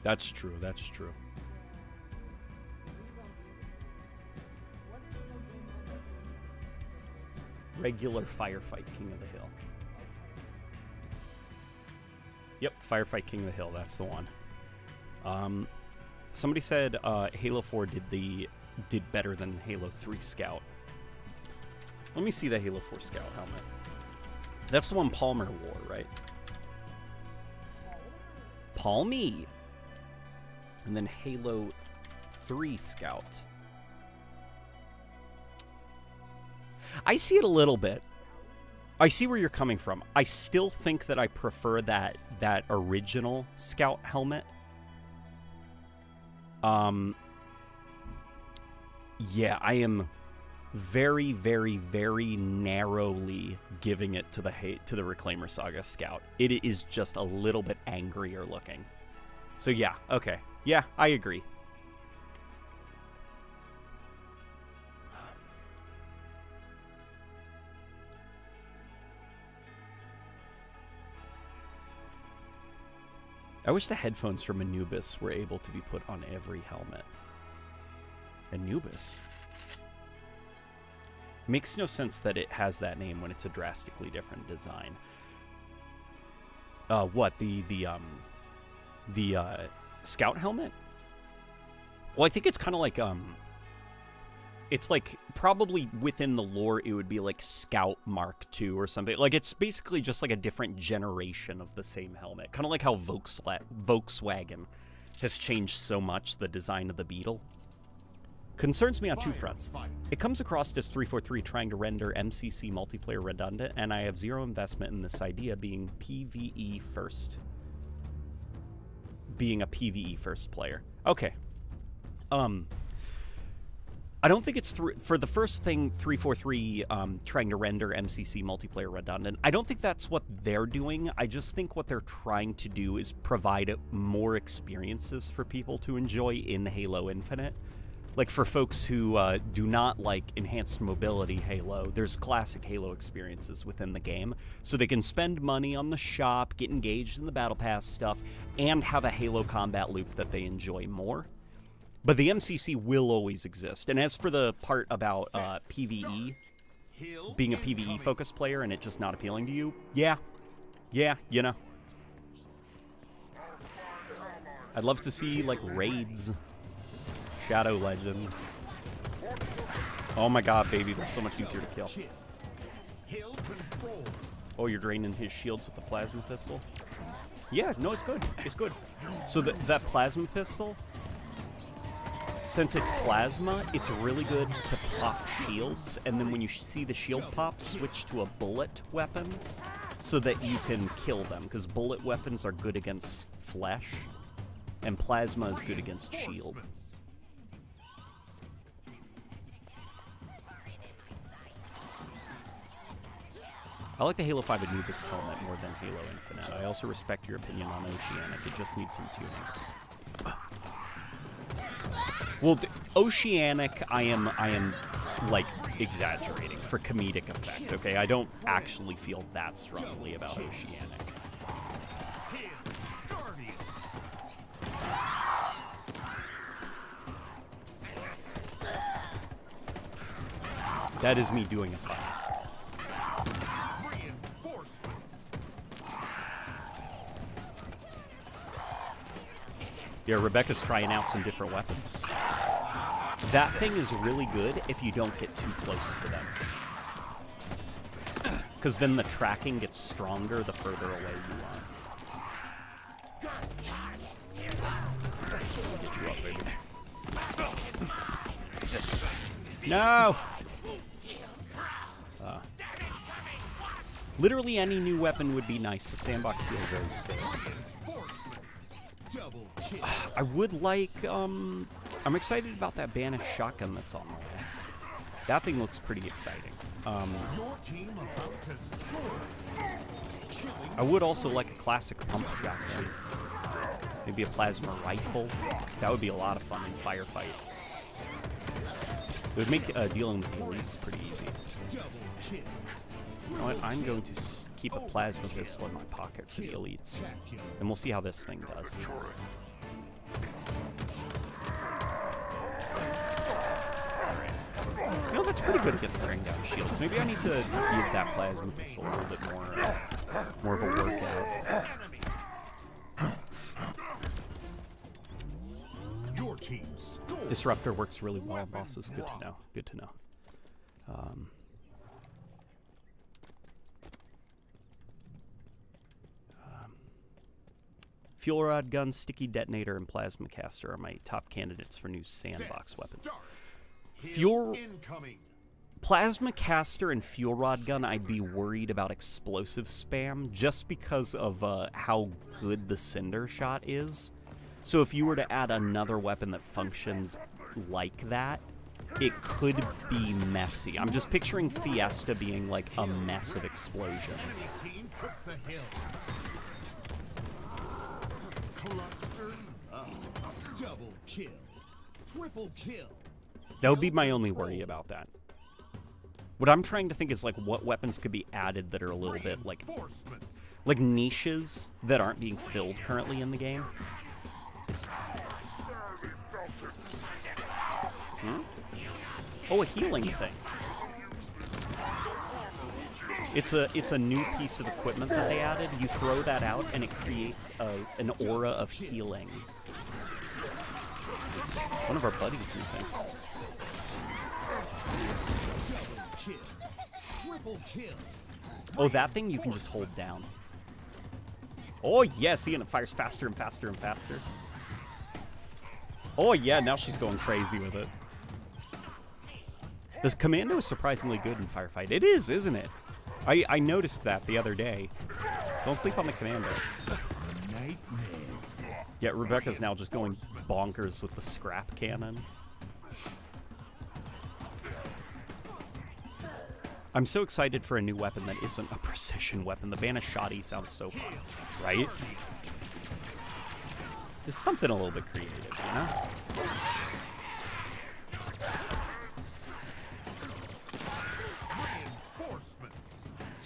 That's true. That's true. Regular firefight, King of the Hill. Yep, firefight King of the Hill. That's the one. Somebody said Halo 4 did better than Halo 3 Scout. Let me see the Halo 4 Scout helmet. That's the one Palmer wore, right? Palmy. And then Halo 3 Scout. I see it a little bit. I see where you're coming from. I still think that I prefer that original Scout helmet. Yeah, I am very, very, very narrowly giving it to the Reclaimer Saga Scout. It is just a little bit angrier looking. So yeah, okay. Yeah, I agree. I wish the headphones from Anubis were able to be put on every helmet. Anubis? Makes no sense that it has that name when it's a drastically different design. What? The Scout helmet? Well, I think it's kind of like, it's like, probably within the lore, it would be like Scout Mark II or something. Like, it's basically just like a different generation of the same helmet. Kind of like how Volkswagen has changed so much the design of the Beetle. Concerns me on two fronts. It comes across as 343 trying to render MCC multiplayer redundant, and I have zero investment in this idea being PvE first. Being a PvE first player. Okay. I don't think it's for the first thing, 343 trying to render MCC multiplayer redundant. I don't think that's what they're doing. I just think what they're trying to do is provide more experiences for people to enjoy in Halo Infinite. Like, for folks who do not like enhanced mobility Halo, there's classic Halo experiences within the game. So they can spend money on the shop, get engaged in the Battle Pass stuff, and have a Halo combat loop that they enjoy more. But the MCC will always exist. And as for the part about PvE, being a PvE-focused player and it just not appealing to you, yeah, you know. I'd love to see, like, raids. Shadow Legends. Oh my god, baby, they're so much easier to kill. Oh, you're draining his shields with the plasma pistol? Yeah, no, it's good. It's good. So that plasma pistol, since it's plasma, it's really good to pop shields, and then when you see the shield pop, switch to a bullet weapon so that you can kill them, because bullet weapons are good against flesh, and plasma is good against shield. I like the Halo 5 Anubis helmet more than Halo Infinite. I also respect your opinion on Oceanic. It just needs some tuning. Well, Oceanic, I am like exaggerating for comedic effect. Okay, I don't actually feel that strongly about Oceanic. That is me doing a fight. Yeah, Rebecca's trying out some different weapons. That thing is really good if you don't get too close to them. Because then the tracking gets stronger the further away you are. Get you up, baby. No! Literally any new weapon would be nice. The sandbox feels very stale. I would like, I'm excited about that banished shotgun that's on the way. That thing looks pretty exciting. I would also like a classic pump shotgun. Maybe a plasma rifle. That would be a lot of fun in firefight. It would make dealing with the elites pretty easy. You know what? I'm going to keep a plasma pistol in my pocket for the elites. And we'll see how this thing does. You know, that's pretty good against staring down shields. Maybe I need to give that plasma pistol a little bit more of a workout. team score. Disruptor works really well on bosses. Good to know. Good to know. Fuel rod gun, sticky detonator, and plasma caster are my top candidates for new sandbox weapons. Fuel incoming. Plasma caster and fuel rod gun, I'd be worried about explosive spam just because of how good the cinder shot is. So if you were to add another weapon that functioned like that, it could be messy. I'm just picturing Fiesta being like a mess of explosions. Team took the hill. Cluster up. Double kill. Triple kill. That would be my only worry about that. What I'm trying to think is like what weapons could be added that are a little bit like niches that aren't being filled currently in the game. Oh, a healing thing. It's a new piece of equipment that they added. You throw that out and it creates an aura of healing. One of our buddies, methinks. Oh, that thing you can just hold down. Oh, yeah, see, and it fires faster and faster and faster. Oh, yeah, now she's going crazy with it. This commando is surprisingly good in Firefight. It is, isn't it? I noticed that the other day. Don't sleep on the commando. Yeah, Rebecca's now just going bonkers with the scrap cannon. I'm so excited for a new weapon that isn't a precision weapon. The Banished Shoddy sounds so fun, right? There's something a little bit creative, you know?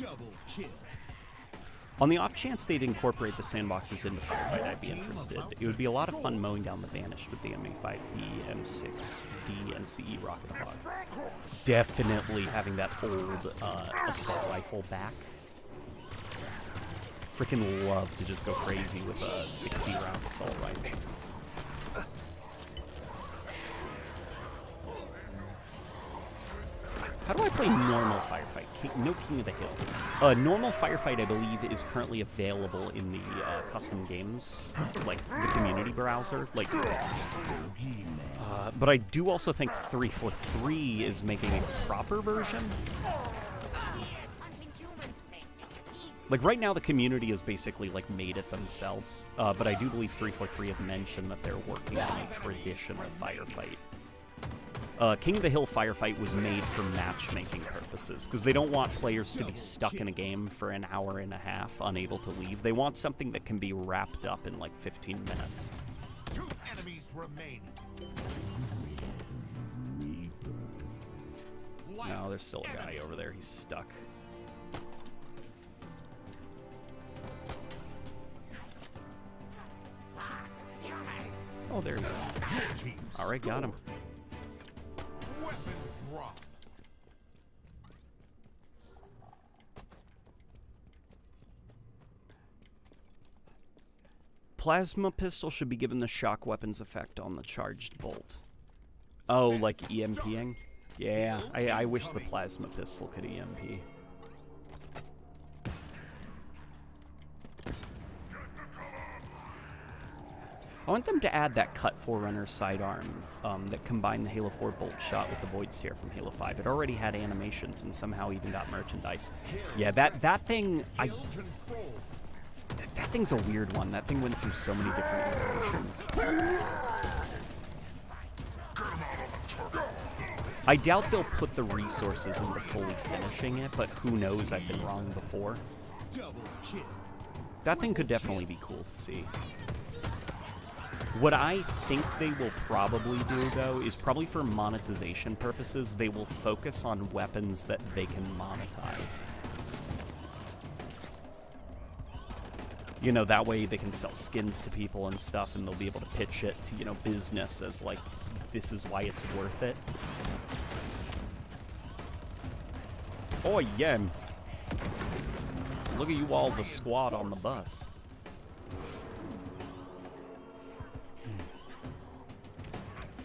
Double kill. On the off chance they'd incorporate the sandboxes into Firefight, I'd be interested. It would be a lot of fun mowing down the Banished with the M85B, M6D, and CE Rocket Hog. Definitely having that old assault rifle back. Freaking love to just go crazy with a 60-round assault rifle. How do I play normal Firefight? No King of the Hill. Normal Firefight, I believe, is currently available in the custom games, like the community browser. Like, but I do also think 343 is making a proper version. Like right now, the community has basically like made it themselves. But I do believe 343 have mentioned that they're working on a traditional Firefight. King of the Hill Firefight was made for matchmaking purposes, because they don't want players to be stuck in a game for an hour and a half, unable to leave. They want something that can be wrapped up in like 15 minutes. 2 enemies remaining. No, there's still a guy over there. He's stuck. Oh, there he is. All right, got him. Weapon drop. Plasma pistol should be given the shock weapons effect on the charged bolt. Oh, like EMPing? Yeah, I wish the plasma pistol could EMP. I want them to add that cut Forerunner sidearm that combined the Halo 4 bolt shot with the Void Stare from Halo 5. It already had animations and somehow even got merchandise. Yeah, that thing, that thing's a weird one. That thing went through so many different iterations. I doubt they'll put the resources into fully finishing it, but who knows, I've been wrong before. That thing could definitely be cool to see. What I think they will probably do, though, is probably for monetization purposes, they will focus on weapons that they can monetize. You know, that way they can sell skins to people and stuff, and they'll be able to pitch it to, you know, business as, like, this is why it's worth it. Oh, yeah. Look at you all, the squad on the bus.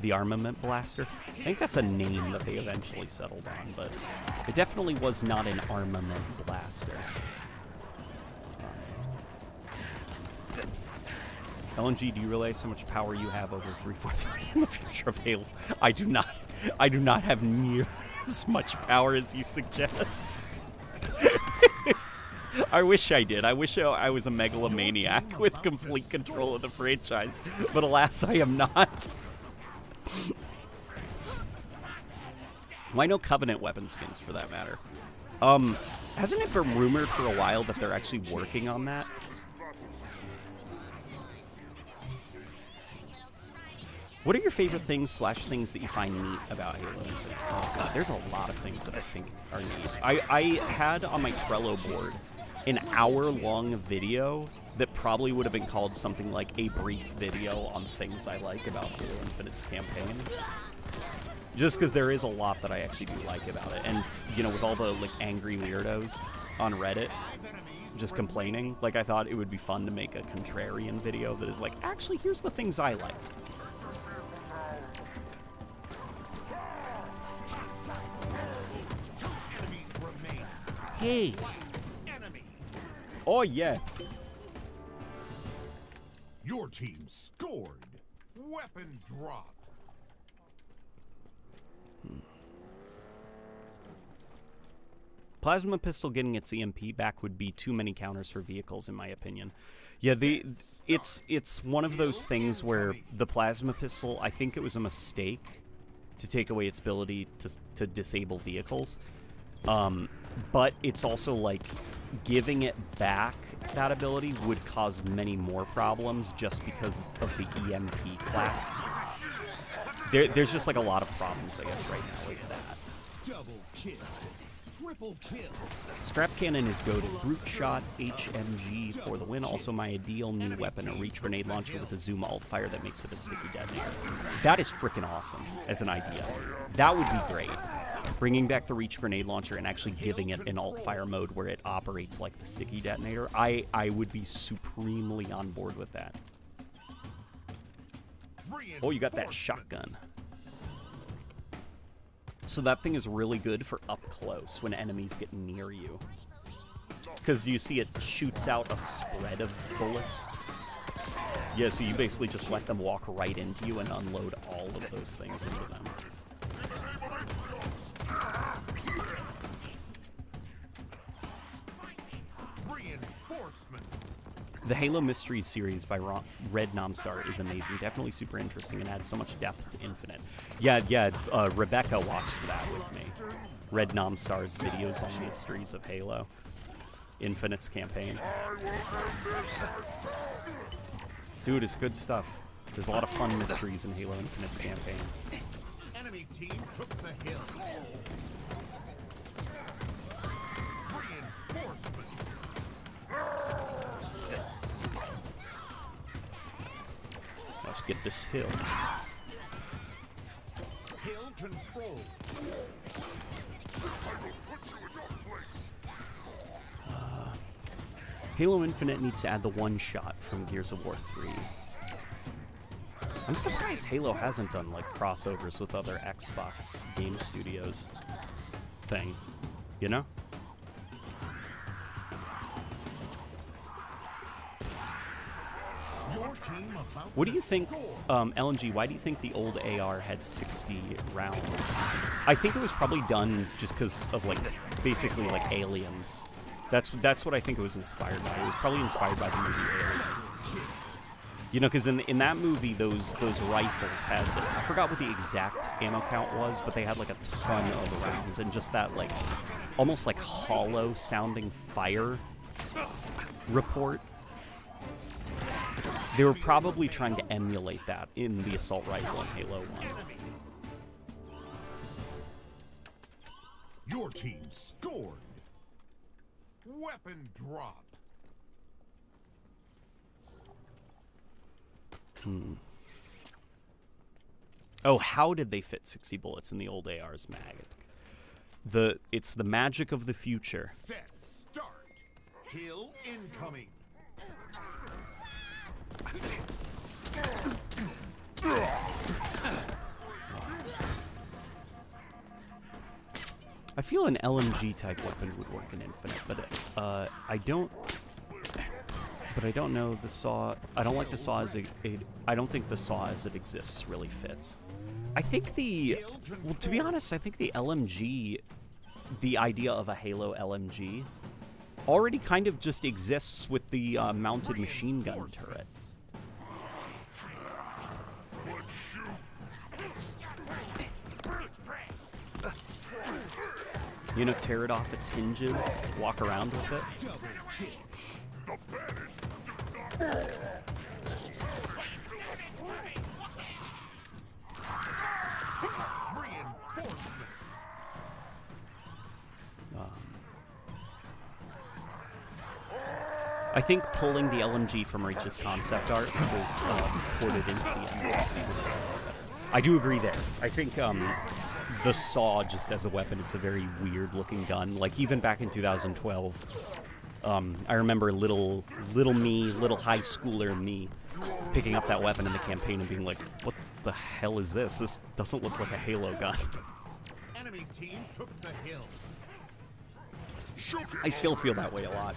The Armament Blaster. I think that's a name that they eventually settled on, but it definitely was not an Armament Blaster. LNG, do you realize how much power you have over 343 in the future of Halo? I do not. I do not have near as much power as you suggest. I wish I did. I wish I was a megalomaniac with complete control of the franchise, but alas, I am not. Why no Covenant weapon skins, for that matter? Hasn't it been rumored for a while that they're actually working on that? What are your favorite things / things that you find neat about Halo Infinite? Oh god, there's a lot of things that I think are neat. I had on my Trello board an hour-long video that probably would have been called something like a brief video on things I like about Halo Infinite's campaign. Just because there is a lot that I actually do like about it. And, you know, with all the, like, angry weirdos on Reddit just complaining, like, I thought it would be fun to make a contrarian video that is like, actually, here's the things I like. Hey! Oh, yeah. Your team scored. Weapon drop. Plasma pistol getting its EMP back would be too many counters for vehicles, in my opinion. Yeah, it's one of those things where the plasma pistol, I think it was a mistake to take away its ability to disable vehicles. But it's also like giving it back that ability would cause many more problems just because of the EMP class. There's just like a lot of problems, I guess, right now with that. Double kill. Triple kill. Scrap cannon is goated. Brute shot HMG for the win. Also my ideal new weapon, a reach grenade launcher with a zoom alt fire that makes it a sticky detonator. That is freaking awesome as an idea. That would be great. Bringing back the reach grenade launcher and actually giving it an alt fire mode where it operates like the sticky detonator. I would be supremely on board with that. Oh, you got that shotgun. So that thing is really good for up close when enemies get near you. Because you see it shoots out a spread of bullets. Yeah, so you basically just let them walk right into you and unload all of those things into them. The Halo Mysteries series by Red Namstar is amazing. Definitely super interesting and adds so much depth to Infinite. Yeah, Rebecca watched that with me. Red Namstar's videos on mysteries of Halo Infinite's campaign. Dude, it's good stuff. There's a lot of fun mysteries in Halo Infinite's campaign. Enemy team took the hill. Reinforcements. Let's get this hill. Hill control. Halo Infinite needs to add the one-shot from Gears of War 3. I'm surprised Halo hasn't done, like, crossovers with other Xbox game studios things, you know? Your team about What do you think, LNG, why do you think the old AR had 60 rounds? I think it was probably done just because of, like, basically, like, Aliens. That's what I think it was inspired by. It was probably inspired by the movie Aliens. You know, because in that movie, those rifles had, I forgot what the exact ammo count was, but they had, like, a ton of rounds, and just that, like, almost, like, hollow-sounding fire report. They were probably trying to emulate that in the assault rifle in Halo 1. Your team scored. Weapon drop. Oh, how did they fit 60 bullets in the old AR's mag? It's the magic of the future. Set start. Hill incoming. I feel an LMG type weapon would work in Infinite, but I don't. But I don't know the saw. I don't like the saw as I don't think the saw as it exists really fits. I think well, to be honest, I think the LMG, the idea of a Halo LMG, already kind of just exists with the mounted machine gun turret. You know, tear it off its hinges, walk around with it. I think pulling the LMG from Reach's concept art was ported into the MCC. I do agree there. I think the saw, just as a weapon, it's a very weird-looking gun. Like, even back in 2012, I remember little high schooler me, picking up that weapon in the campaign and being like, what the hell is this? This doesn't look like a Halo gun. Enemy team took the hill. I still feel that way a lot.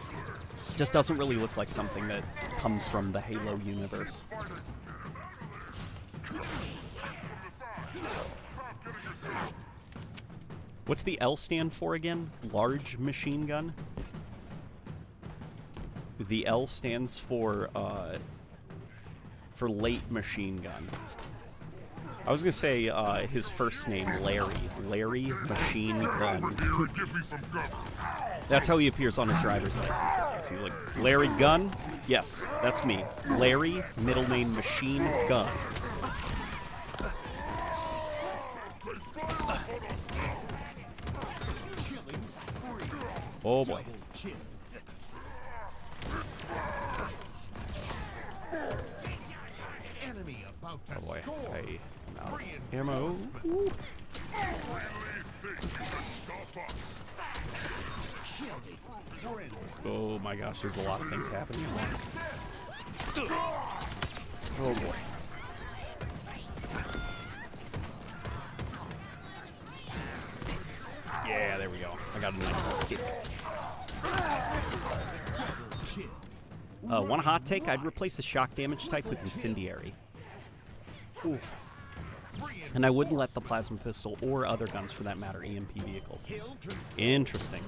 Just doesn't really look like something that comes from the Halo universe. What's the L stand for again? Large machine gun? The L stands for late machine gun. I was gonna say his first name, Larry. Larry Machine Gun. That's how he appears on his driver's license, I guess. He's like, Larry Gun? Yes, that's me. Larry, middle name Machine Gun. Oh boy. Oh boy. I'm out of ammo. Ooh. Oh my gosh, there's a lot of things happening at once. Oh boy. Yeah, there we go. I got a nice stick. One hot take, I'd replace the shock damage type with incendiary. Oof. And I wouldn't let the plasma pistol, or other guns for that matter, EMP vehicles. Interesting.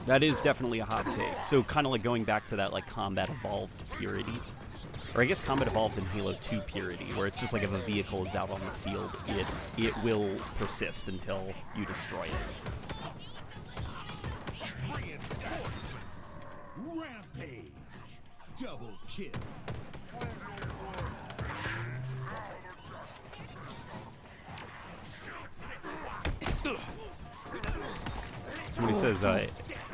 That is definitely a hot take. So kind of like going back to that like Combat Evolved purity. Or I guess Combat Evolved in Halo 2 purity, where it's just like if a vehicle is out on the field, it will persist until you destroy it. Rampage. Double kill. Somebody says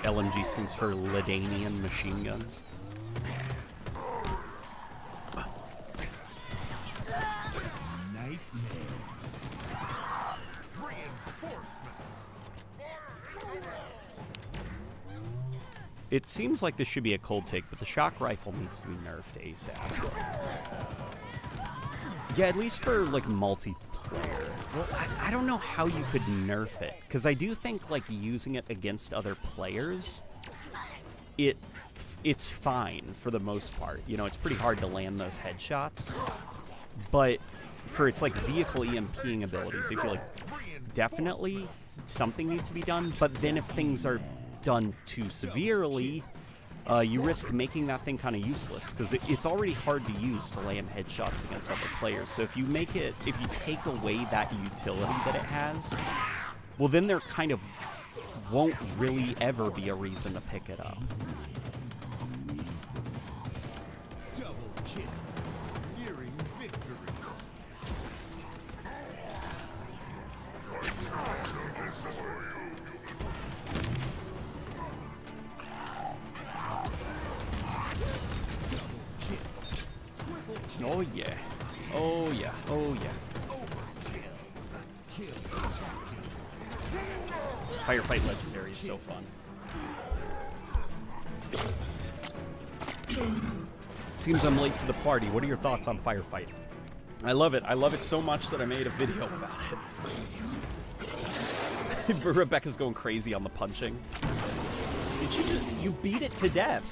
LMG stands for Ladanian machine guns. It seems like this should be a cold take, but the shock rifle needs to be nerfed ASAP. Yeah, at least for, like, multiplayer. Well, I don't know how you could nerf it, because I do think, like, using it against other players, it's fine for the most part. You know, it's pretty hard to land those headshots, but for its, like, vehicle EMPing abilities, I feel like definitely something needs to be done, but then if things are done too severely, you risk making that thing kind of useless, because it's already hard to use to land headshots against other players. So if you take away that utility that it has, well then there kind of won't really ever be a reason to pick it up. Double kill. Nearing victory. Oh yeah. Oh yeah. Oh yeah. Firefight Legendary is so fun. Seems I'm late to the party. What are your thoughts on Firefight? I love it. I love it so much that I made a video about it. Rebecca's going crazy on the punching. Did she just, you beat it to death.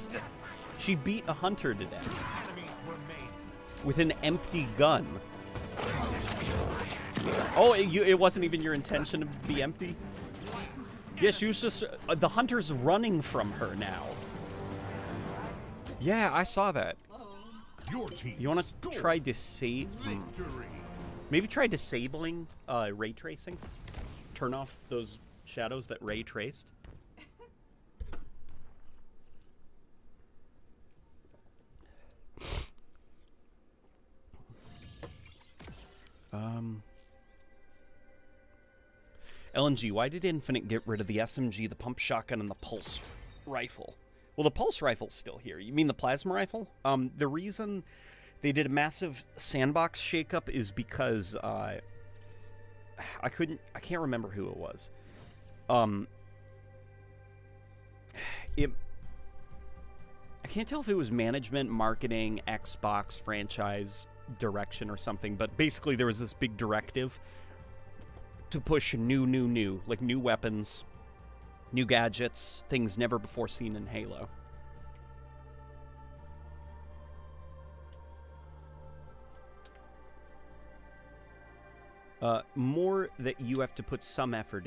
She beat a hunter to death. Enemies remain. With an empty gun. Oh, it wasn't even your intention to be empty? Yeah, she was just... the hunter's running from her now. Yeah, I saw that. Your team You want to scored try disable... victory. Maybe try disabling ray tracing? Turn off those shadows that ray traced? LNG, why did Infinite get rid of the SMG, the pump shotgun, and the pulse rifle? Well, the pulse rifle's still here. You mean the plasma rifle? The reason they did a massive sandbox shakeup is because I can't remember who it was. I can't tell if it was management, marketing, Xbox, franchise, direction, or something, but basically there was this big directive to push new, like new weapons, new gadgets, things never before seen in Halo. More that you have to put some effort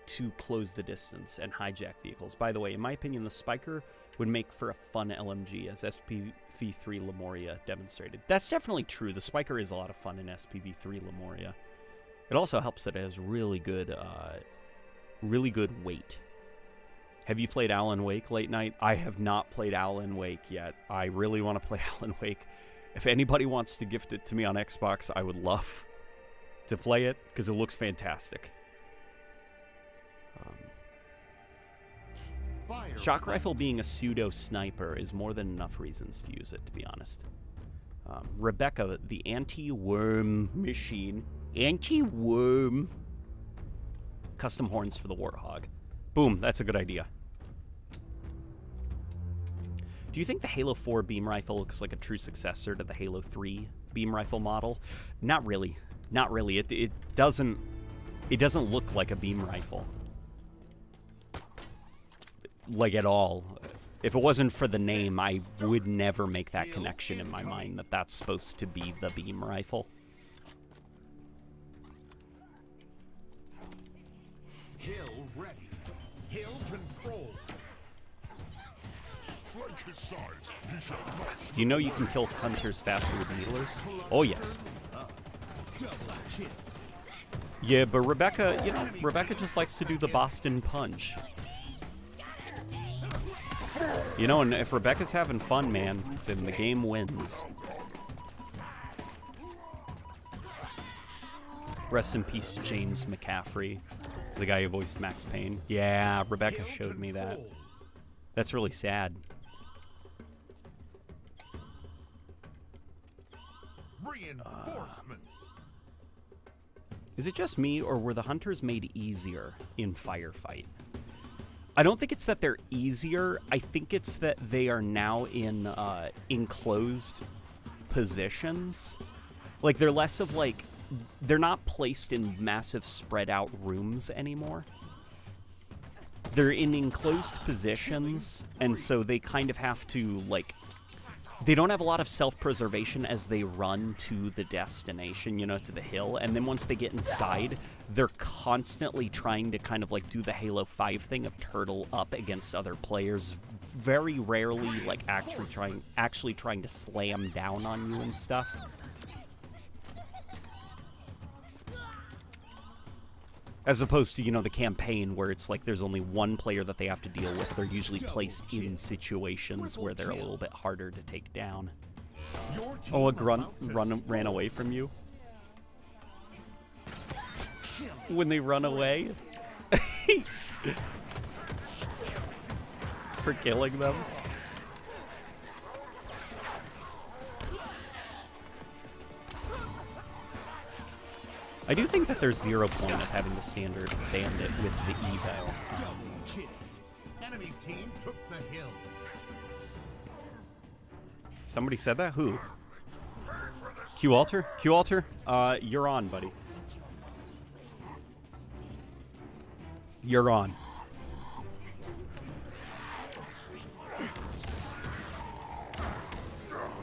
to close the distance and hijack vehicles. By the way, in my opinion, the Spiker would make for a fun LMG, as SPV3 Lemuria demonstrated. That's definitely true. The Spiker is a lot of fun in SPV3 Lemuria. It also helps that it has really good weight. Have you played Alan Wake late night? I have not played Alan Wake yet. I really want to play Alan Wake. If anybody wants to gift it to me on Xbox, I would love to play it because it looks fantastic. Shock rifle being a pseudo sniper is more than enough reasons to use it, to be honest. Rebecca, the anti-worm machine. Anti-worm. Custom horns for the Warthog. Boom, that's a good idea. Do you think the Halo 4 beam rifle looks like a true successor to the Halo 3 beam rifle model? Not really. Not really. It doesn't look like a beam rifle. Like at all. If it wasn't for the name, I would never make that connection in my mind that that's supposed to be the beam rifle. Hill ready. Hill control. Do you know you can kill hunters faster with needlers? Oh, yes. Double kill. Yeah, but Rebecca, Rebecca just likes to do the Boston Punch. You know, and if Rebecca's having fun, man, then the game wins. Rest in peace, James McCaffrey, the guy who voiced Max Payne. Yeah, Rebecca showed me that. That's really sad. Reinforcements. Is it just me, or were the hunters made easier in Firefight? I don't think it's that they're easier. I think it's that they are now in enclosed positions. Like, they're less of, like... They're not placed in massive spread out rooms anymore. They're in enclosed positions, and so they kind of have to, like... They don't have a lot of self-preservation as they run to the destination, you know, to the hill. And then once they get inside, they're constantly trying to kind of, like, do the Halo 5 thing of turtle up against other players. Very rarely, like, actually trying to slam down on you and stuff. As opposed to, you know, the campaign where it's like there's only one player that they have to deal with. They're usually placed in situations where they're a little bit harder to take down. Oh, a grunt ran away from you? When they run away? For killing them? I do think that there's zero point of having the standard bandit with the evo. Double kill. Enemy team took the hill. Somebody said that? Who? Q Alter? Q Alter? You're on, buddy. You're on.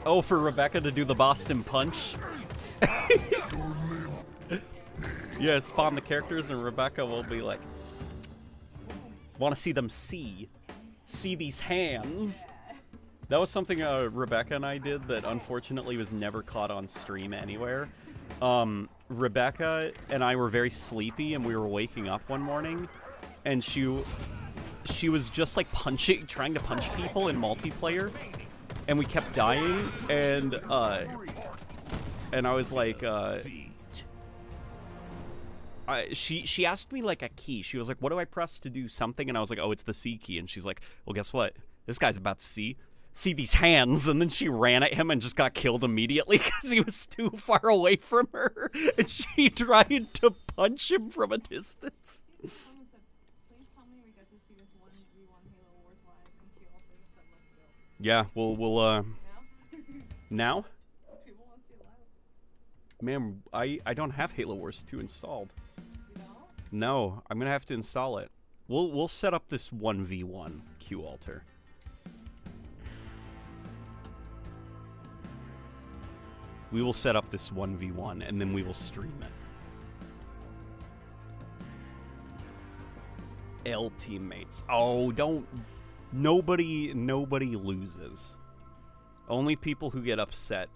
Oh, for Rebecca to do the Boston Punch? Yeah, spawn the characters and Rebecca will be like, want to see them see these hands. That was something Rebecca and I did that unfortunately was never caught on stream anywhere. Rebecca and I were very sleepy and we were waking up one morning and she was just like trying to punch people in multiplayer, and we kept dying, and I was like, she asked me like a key. She was like, what do I press to do something? And I was like, oh, it's the C key. And she's like, well, guess what? This guy's about to see these hands. And then she ran at him and just got killed immediately because he was too far away from her. And she tried to punch him from a distance. Someone said, please tell me we get to see this 1v1 Halo Wars live, and Keel also just said, let's go. Yeah, we'll Now? now? People want to see it live. Man, I don't have Halo Wars 2 installed. You know? No, I'm gonna have to install it. We'll set up this 1v1 Q altar. We will set up this 1v1 and then we will stream it. L teammates. Oh, nobody loses. Only people who get upset.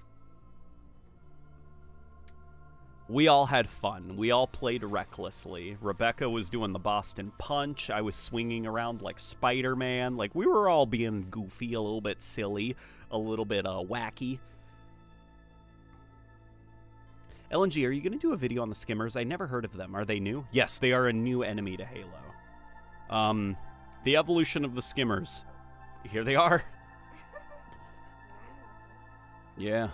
We all had fun. We all played recklessly. Rebecca was doing the Boston Punch. I was swinging around like Spider-Man. Like, we were all being goofy, a little bit silly, a little bit wacky. LNG, are you going to do a video on the Skimmers? I never heard of them. Are they new? Yes, they are a new enemy to Halo. The evolution of the Skimmers. Here they are. Yeah.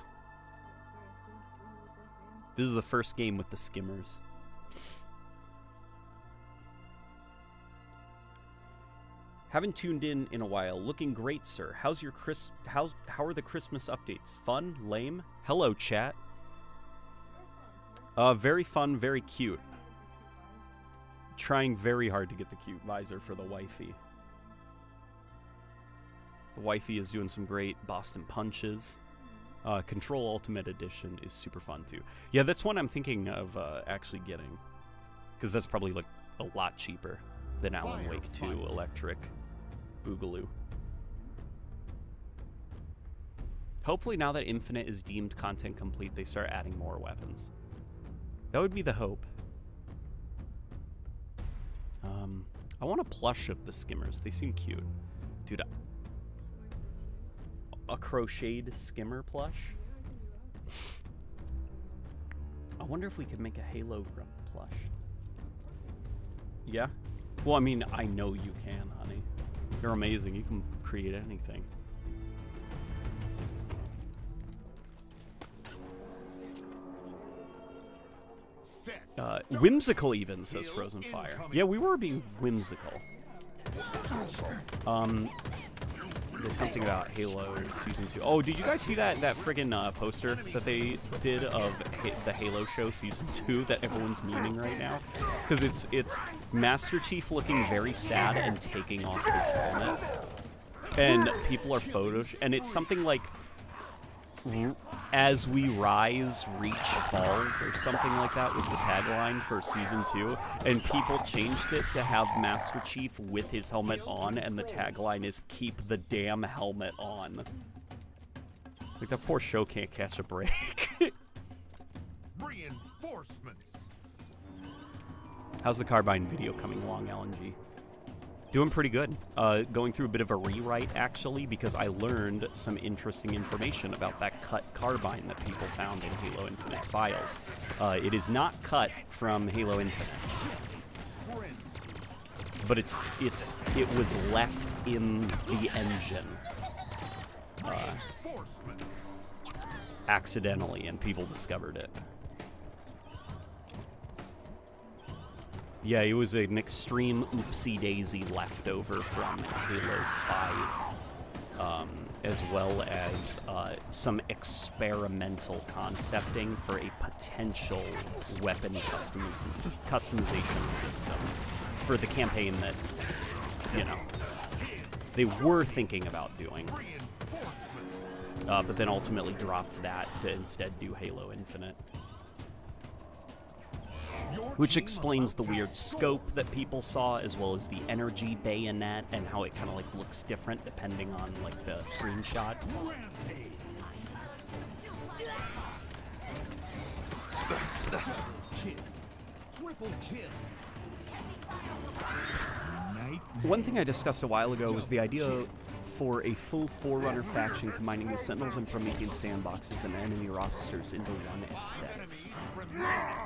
This is the first game with the Skimmers. Haven't tuned in a while. Looking great, sir. How are the Christmas updates? Fun? Lame? Hello, chat. Very fun, very cute. Trying very hard to get the cute visor for the wifey. The wifey is doing some great Boston punches. Control Ultimate Edition is super fun too. Yeah, that's one I'm thinking of actually getting, because that's probably like a lot cheaper than Alan Wake 2 Electric Boogaloo. Hopefully now that Infinite is deemed content complete, they start adding more weapons. That would be the hope. I want a plush of the Skimmers. They seem cute. Dude, a crocheted skimmer plush? I wonder if we could make a Halo plush. Yeah? Well, I mean, I know you can, honey. You're amazing. You can create anything. Whimsical even, says Frozen Fire. Yeah, we were being whimsical. There's something about Halo Season 2. Oh, did you guys see that friggin' poster that they did of the Halo show Season 2 that everyone's memeing right now? Because it's Master Chief looking very sad and taking off his helmet. And people are and it's something like, as we rise, reach falls, or something like that was the tagline for Season 2. And people changed it to have Master Chief with his helmet on, and the tagline is, keep the damn helmet on. Like, that poor show can't catch a break. Reinforcements. How's the Carbine video coming along, LNG? Doing pretty good. Going through a bit of a rewrite, actually, because I learned some interesting information about that cut Carbine that people found in Halo Infinite's files. It is not cut from Halo Infinite, but it was left in the engine accidentally, and people discovered it. Yeah, it was an extreme oopsie-daisy leftover from Halo 5, as well as some experimental concepting for a potential weapon customization system for the campaign that, you know, they were thinking about doing. But then ultimately dropped that to instead do Halo Infinite. Which explains the weird scope that people saw, as well as the energy bayonet and how it kind of like looks different depending on like the screenshot. Triple kill. One thing I discussed a while ago was the idea for a full Forerunner faction combining the Sentinels and Promethean sandboxes and enemy rosters into one aesthetic.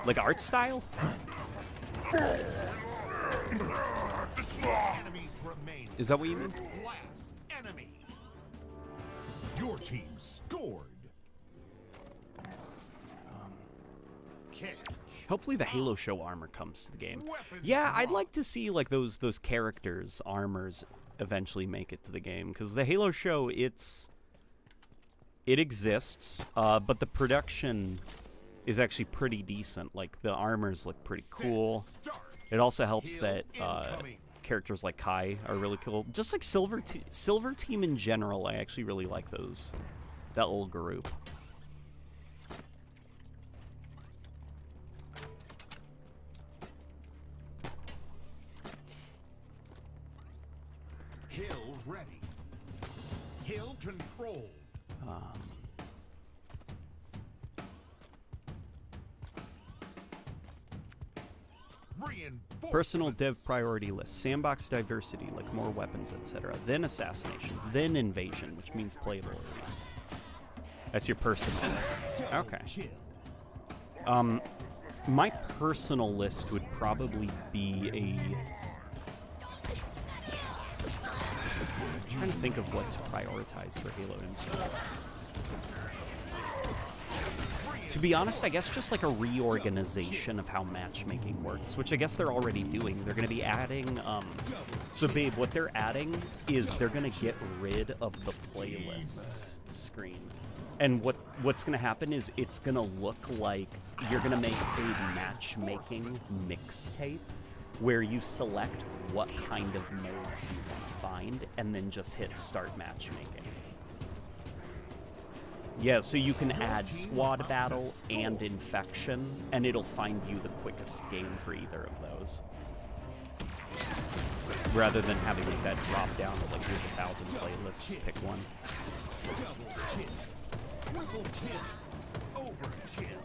Like art style? Enemies remain. Is that what you mean? Last enemy. Your team scored. Catch. Hopefully the Halo Show armor comes to the game. Yeah, I'd like to see like those characters' armors eventually make it to the game, because the Halo Show, it exists, but the production is actually pretty decent. Like the armors look pretty cool. It also helps that characters like Kai are really cool. Just like Silver Team in general, I actually really like that little group. Hill ready. Hill controlled. Personal dev priority list. Sandbox diversity, like more weapons, etc. Then assassination. Then invasion, which means playable areas. That's your personal list. Okay. My personal list would probably be a... I'm trying to think of what to prioritize for Halo Infinite. To be honest, I guess just like a reorganization of how matchmaking works, which I guess they're already doing. They're going to be adding... So, babe, what they're adding is they're going to get rid of the playlists screen. And what's going to happen is it's going to look like you're going to make a matchmaking mixtape where you select what kind of modes you want to find and then just hit start matchmaking. Yeah, so you can add squad battle and infection, and it'll find you the quickest game for either of those. Rather than having like that drop down of like here's 1,000 playlists, pick one. Double kill. Triple kill. Overkill.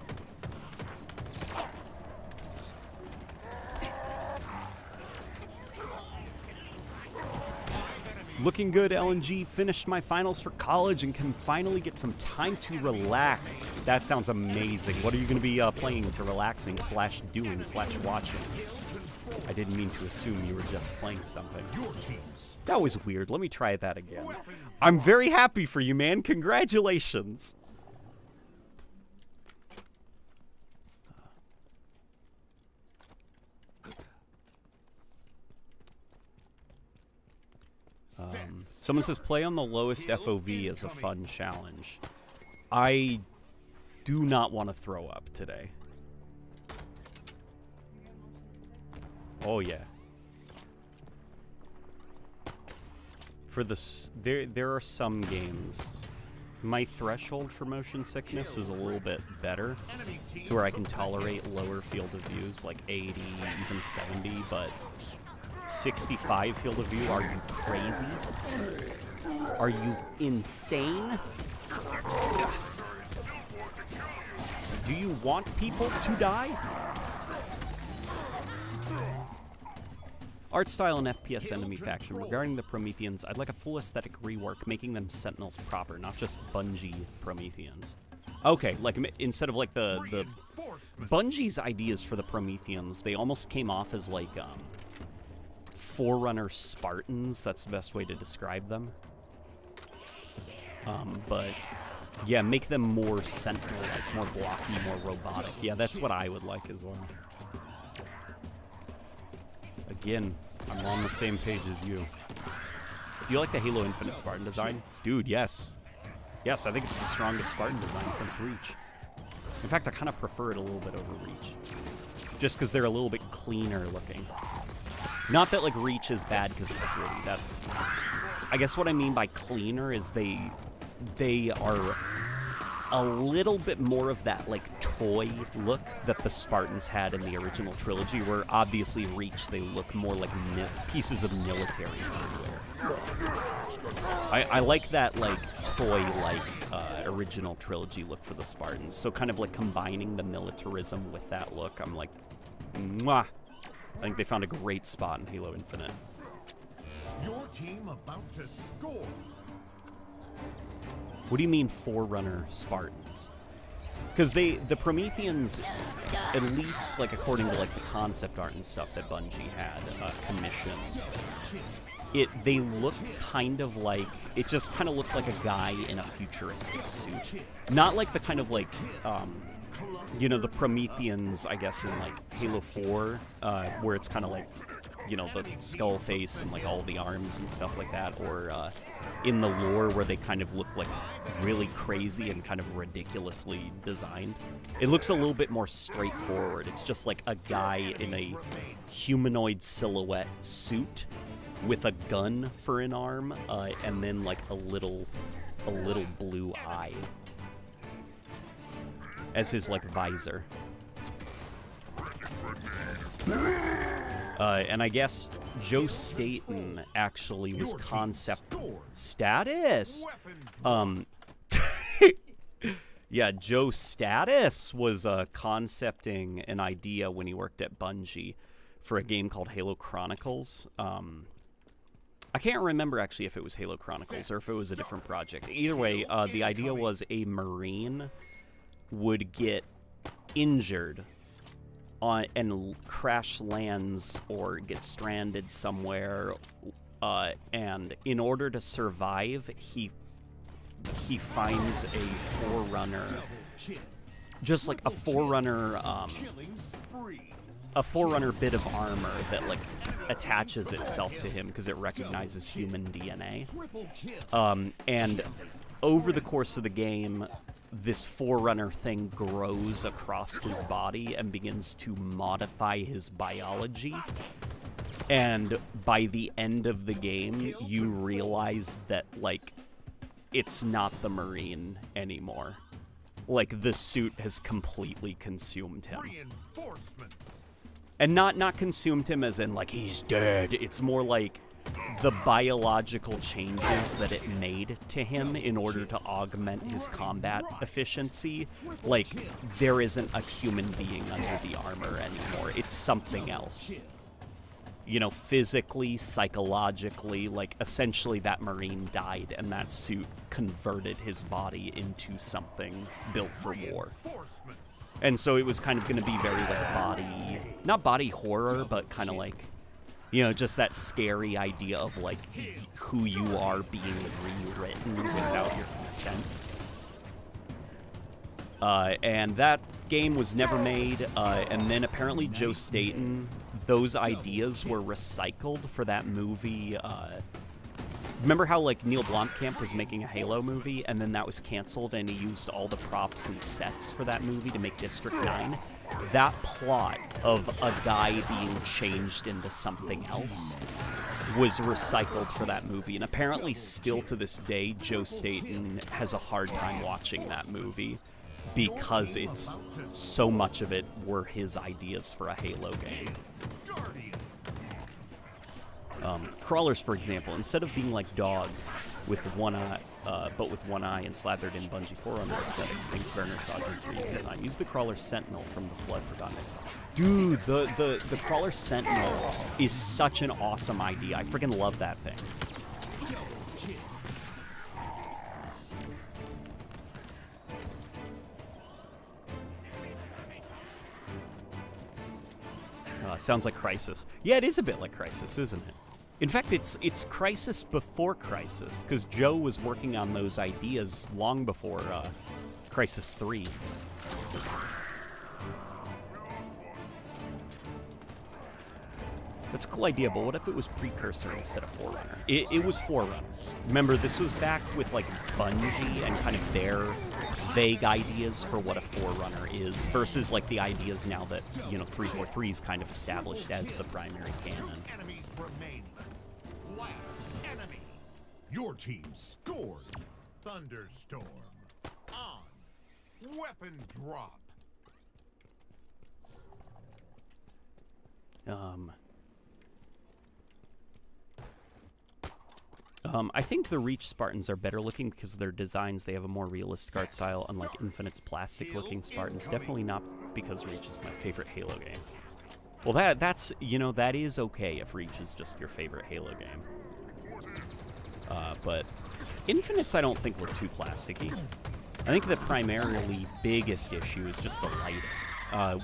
Looking good, LNG. Finished my finals for college and can finally get some time to relax. That sounds amazing. What are you going to be playing to relaxing / doing / watching? I didn't mean to assume you were just playing something. That was weird. Let me try that again. I'm very happy for you, man. Congratulations. Someone says play on the lowest FOV is a fun challenge. I do not want to throw up today. Oh yeah. For this, there are some games. My threshold for motion sickness is a little bit better, to where I can tolerate lower field of views, like 80, even 70, but 65 field of view, are you crazy? Are you insane? Do you want people to die? Art style and FPS enemy faction. Regarding the Prometheans, I'd like a full aesthetic rework, making them Sentinels proper, not just Bungie Prometheans. Okay, like instead of like the Bungie's ideas for the Prometheans, they almost came off as like Forerunner Spartans. That's the best way to describe them. But yeah, make them more Sentinel-like, more blocky, more robotic. Yeah, that's what I would like as well. Again, I'm on the same page as you. Do you like the Halo Infinite Spartan design? Dude, yes. Yes, I think it's the strongest Spartan design since Reach. In fact, I kind of prefer it a little bit over Reach. Just because they're a little bit cleaner looking. Not that like Reach is bad because it's gritty. That's, I guess what I mean by cleaner is they are a little bit more of that like toy look that the Spartans had in the original trilogy, where obviously Reach, they look more like pieces of military hardware. I like that like toy-like original trilogy look for the Spartans. So kind of like combining the militarism with that look, I'm like, mwah. I think they found a great spot in Halo Infinite. Your team about to score. What do you mean Forerunner Spartans? Because the Prometheans, at least like according to like the concept art and stuff that Bungie had commissioned, they looked kind of like, it just kind of looked like a guy in a futuristic suit. Not like the kind of like, you know, the Prometheans, I guess, in like Halo 4, where it's kind of like, you know, the skull face and like all the arms and stuff like that, or in the lore where they kind of look like really crazy and kind of ridiculously designed. It looks a little bit more straightforward. It's just like a guy in a humanoid silhouette suit with a gun for an arm, and then like a little blue eye as his like visor. And I guess Joe Staten actually was concept status. Yeah, Joe Status was concepting an idea when he worked at Bungie for a game called Halo Chronicles. I can't remember actually if it was Halo Chronicles or if it was a different project. Either way, the idea was a Marine would get injured and crash lands or get stranded somewhere, and in order to survive, he finds a Forerunner, just like a Forerunner, a Forerunner bit of armor that like attaches itself to him because it recognizes human DNA. And over the course of the game, this Forerunner thing grows across his body and begins to modify his biology. And by the end of the game, you realize that, like, it's not the Marine anymore. Like, the suit has completely consumed him. And not consumed him as in, like, he's dead. It's more like the biological changes that it made to him in order to augment his combat efficiency. Like, there isn't a human being under the armor anymore. It's something else. You know, physically, psychologically, like, essentially that Marine died and that suit converted his body into something built for war. And so it was kind of going to be very, like, not body horror, but kind of like, you know, just that scary idea of, like, who you are being rewritten without your consent. And that game was never made, and then apparently Joe Staten, those ideas were recycled for that movie. Remember how, like, Neil Blomkamp was making a Halo movie, and then that was canceled, and he used all the props and sets for that movie to make District 9? That plot of a guy being changed into something else was recycled for that movie, and apparently still to this day, Joe Staten has a hard time watching that movie because it's so much of it were his ideas for a Halo game. Crawlers, for example, instead of being like dogs with one eye, but with one eye and slathered in Bungie Forerunner aesthetics, think Werner Saga's redesign. Use the Crawler Sentinel from the Flood Forgotten Exile. Dude, the Crawler Sentinel is such an awesome idea. I freaking love that thing. Sounds like Crysis. Yeah, it is a bit like Crysis, isn't it? In fact, it's Crysis before Crysis, because Joe was working on those ideas long before Crysis 3. That's a cool idea, but what if it was Precursor instead of Forerunner? It was Forerunner. Remember, this was back with, like, Bungie and kind of their vague ideas for what a Forerunner is versus like the ideas now that, you know, 343 is kind of established as the primary canon. Enemies remain. Last enemy. Your team scored. Thunderstorm. On. Weapon drop. I think the Reach Spartans are better looking because of their designs. They have a more realistic art style, unlike Infinite's plastic-looking Spartans. Definitely not because Reach is my favorite Halo game. Well, that's, you know, that is okay if Reach is just your favorite Halo game. But Infinites I don't think look too plasticky. I think the primarily biggest issue is just the lighting.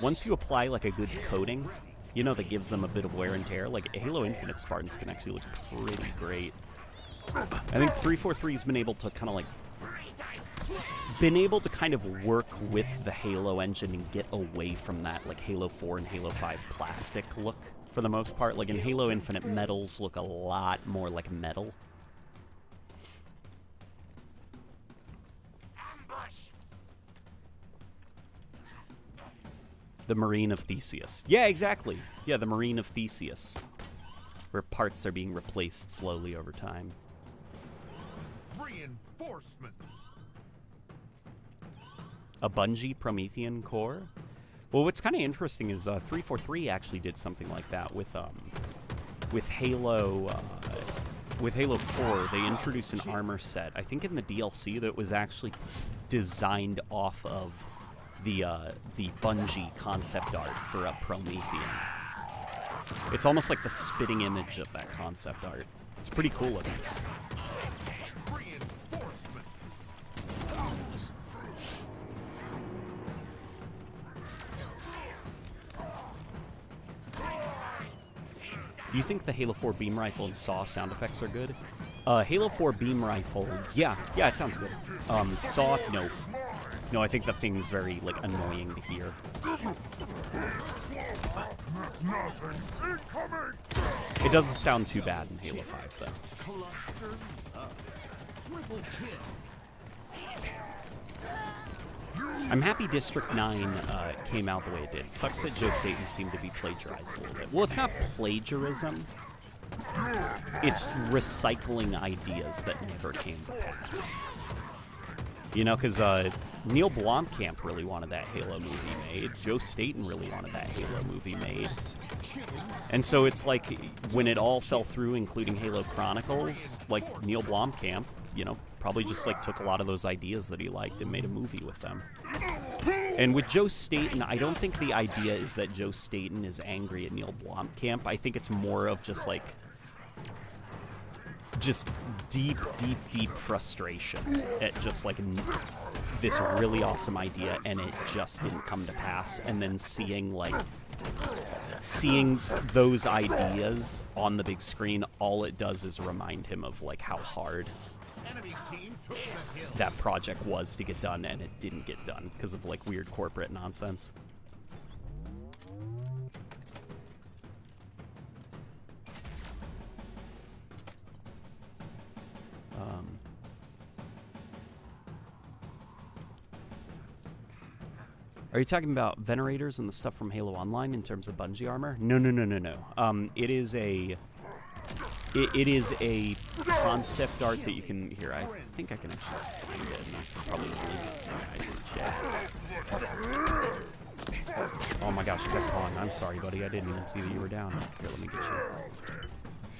Once you apply like a good coating, you know, that gives them a bit of wear and tear, like Halo Infinite Spartans can actually look pretty great. I think 343's been able to kind of work with the Halo engine and get away from that like Halo 4 and Halo 5 plastic look for the most part. Like in Halo Infinite, metals look a lot more like metal. The Marine of Theseus. Yeah, exactly. Yeah, the Marine of Theseus. Where parts are being replaced slowly over time. Reinforcements. A Bungie Promethean core? Well, what's kind of interesting is 343 actually did something like that with Halo 4. They introduced an armor set, I think in the DLC, that was actually designed off of the Bungie concept art for a Promethean. It's almost like the spitting image of that concept art. It's pretty cool looking. Do you think the Halo 4 beam rifle and saw sound effects are good? Halo 4 beam rifle, yeah, it sounds good. Saw, no. No, I think that thing's very, like, annoying to hear. It doesn't sound too bad in Halo 5, though. Clustered up. Triple kill. I'm happy District 9 came out the way it did. Sucks that Joe Staten seemed to be plagiarized a little bit. Well, it's not plagiarism. It's recycling ideas that never came to pass. You know, because Neil Blomkamp really wanted that Halo movie made. Joe Staten really wanted that Halo movie made. And so it's like, when it all fell through, including Halo Chronicles, like, Neil Blomkamp, you know, probably just, like, took a lot of those ideas that he liked and made a movie with them. And with Joe Staten, I don't think the idea is that Joe Staten is angry at Neil Blomkamp. I think it's more of just, like, just deep frustration at just, like, this really awesome idea, and it just didn't come to pass. And then seeing those ideas on the big screen, all it does is remind him of, like, how hard Enemy team took the hill. that project was to get done, and it didn't get done because of, like, weird corporate nonsense. Are you talking about Venerators and the stuff from Halo Online in terms of Bungie armor? No. It is a concept art that you can hear. I think I can actually find it. And I'll probably link it to you guys in the chat. Oh my gosh, you kept calling. I'm sorry, buddy. I didn't even see that you were down. Here, let me get you.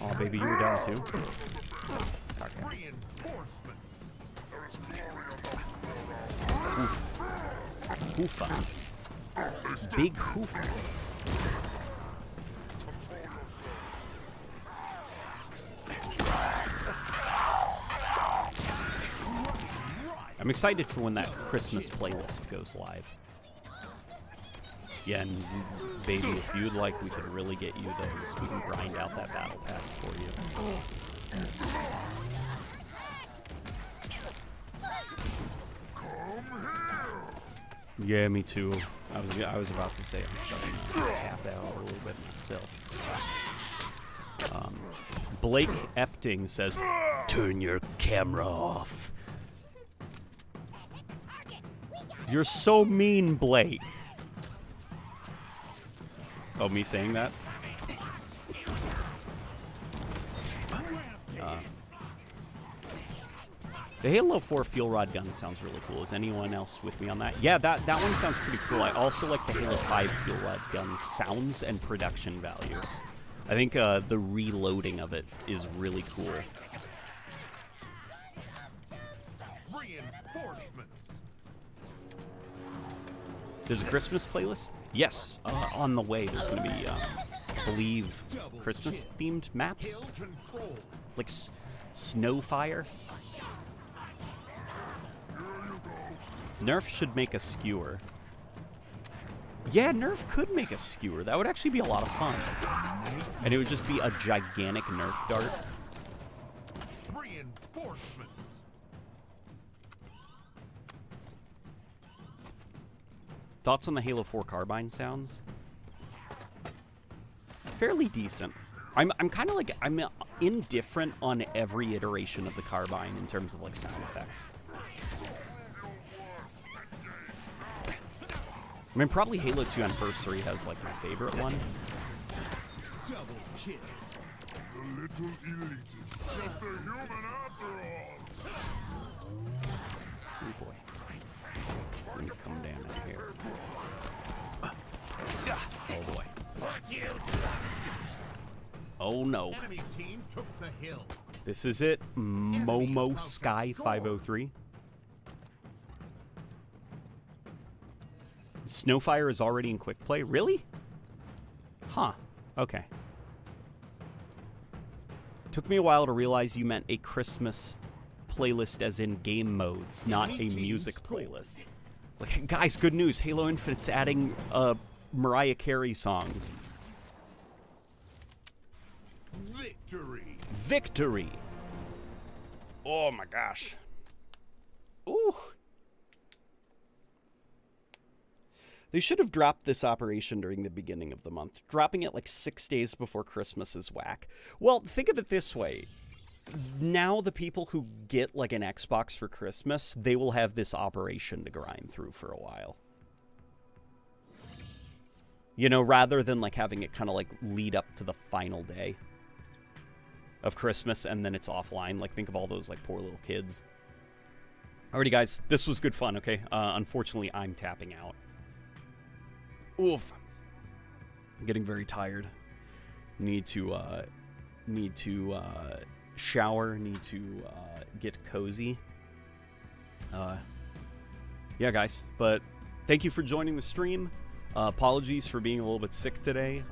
Oh, baby, you were down too. Okay. Hoofa. Big hoofa. I'm excited for when that Christmas playlist goes live. Yeah, and baby, if you'd like, we could really get you those. We can grind out that battle pass for you. Yeah, me too. I was about to say I'm starting to tap out a little bit myself. Blake Epting says, "Turn your camera off." You're so mean, Blake. Oh, me saying that? The Halo 4 fuel rod gun sounds really cool. Is anyone else with me on that? Yeah, that one sounds pretty cool. I also like the Halo 5 fuel rod gun sounds and production value. I think the reloading of it is really cool. Reinforcements. There's a Christmas playlist? Yes, on the way. There's going to be, I believe, Christmas-themed maps? Hill control. Like Snowfire? Nerf should make a skewer. Yeah, Nerf could make a skewer. That would actually be a lot of fun. And it would just be a gigantic Nerf dart. Reinforcements. Thoughts on the Halo 4 carbine sounds? Fairly decent. I'm kind of like, I'm indifferent on every iteration of the carbine in terms of like sound effects. I mean, probably Halo 2 Anniversary has like my favorite one. Double kill. The little elite is just a human after all. Oh boy. Let me come down in here. Oh boy. Oh no. Enemy team took the hill. This is it. Momo Sky 503. Snowfire is already in quick play? Really? Huh. Okay. Took me a while to realize you meant a Christmas playlist as in game modes, not a music playlist. Like, guys, good news. Halo Infinite's adding Mariah Carey songs. Victory. Victory! Oh my gosh. Ooh. They should have dropped this operation during the beginning of the month. Dropping it like 6 days before Christmas is whack. Well, think of it this way. Now the people who get like an Xbox for Christmas, they will have this operation to grind through for a while. You know, rather than like having it kind of like lead up to the final day of Christmas and then it's offline. Like, think of all those like poor little kids. Alrighty, guys, this was good fun, okay? Unfortunately, I'm tapping out. Oof. I'm getting very tired. Need to shower, need to get cozy. Yeah, guys, but thank you for joining the stream. Apologies for being a little bit sick today.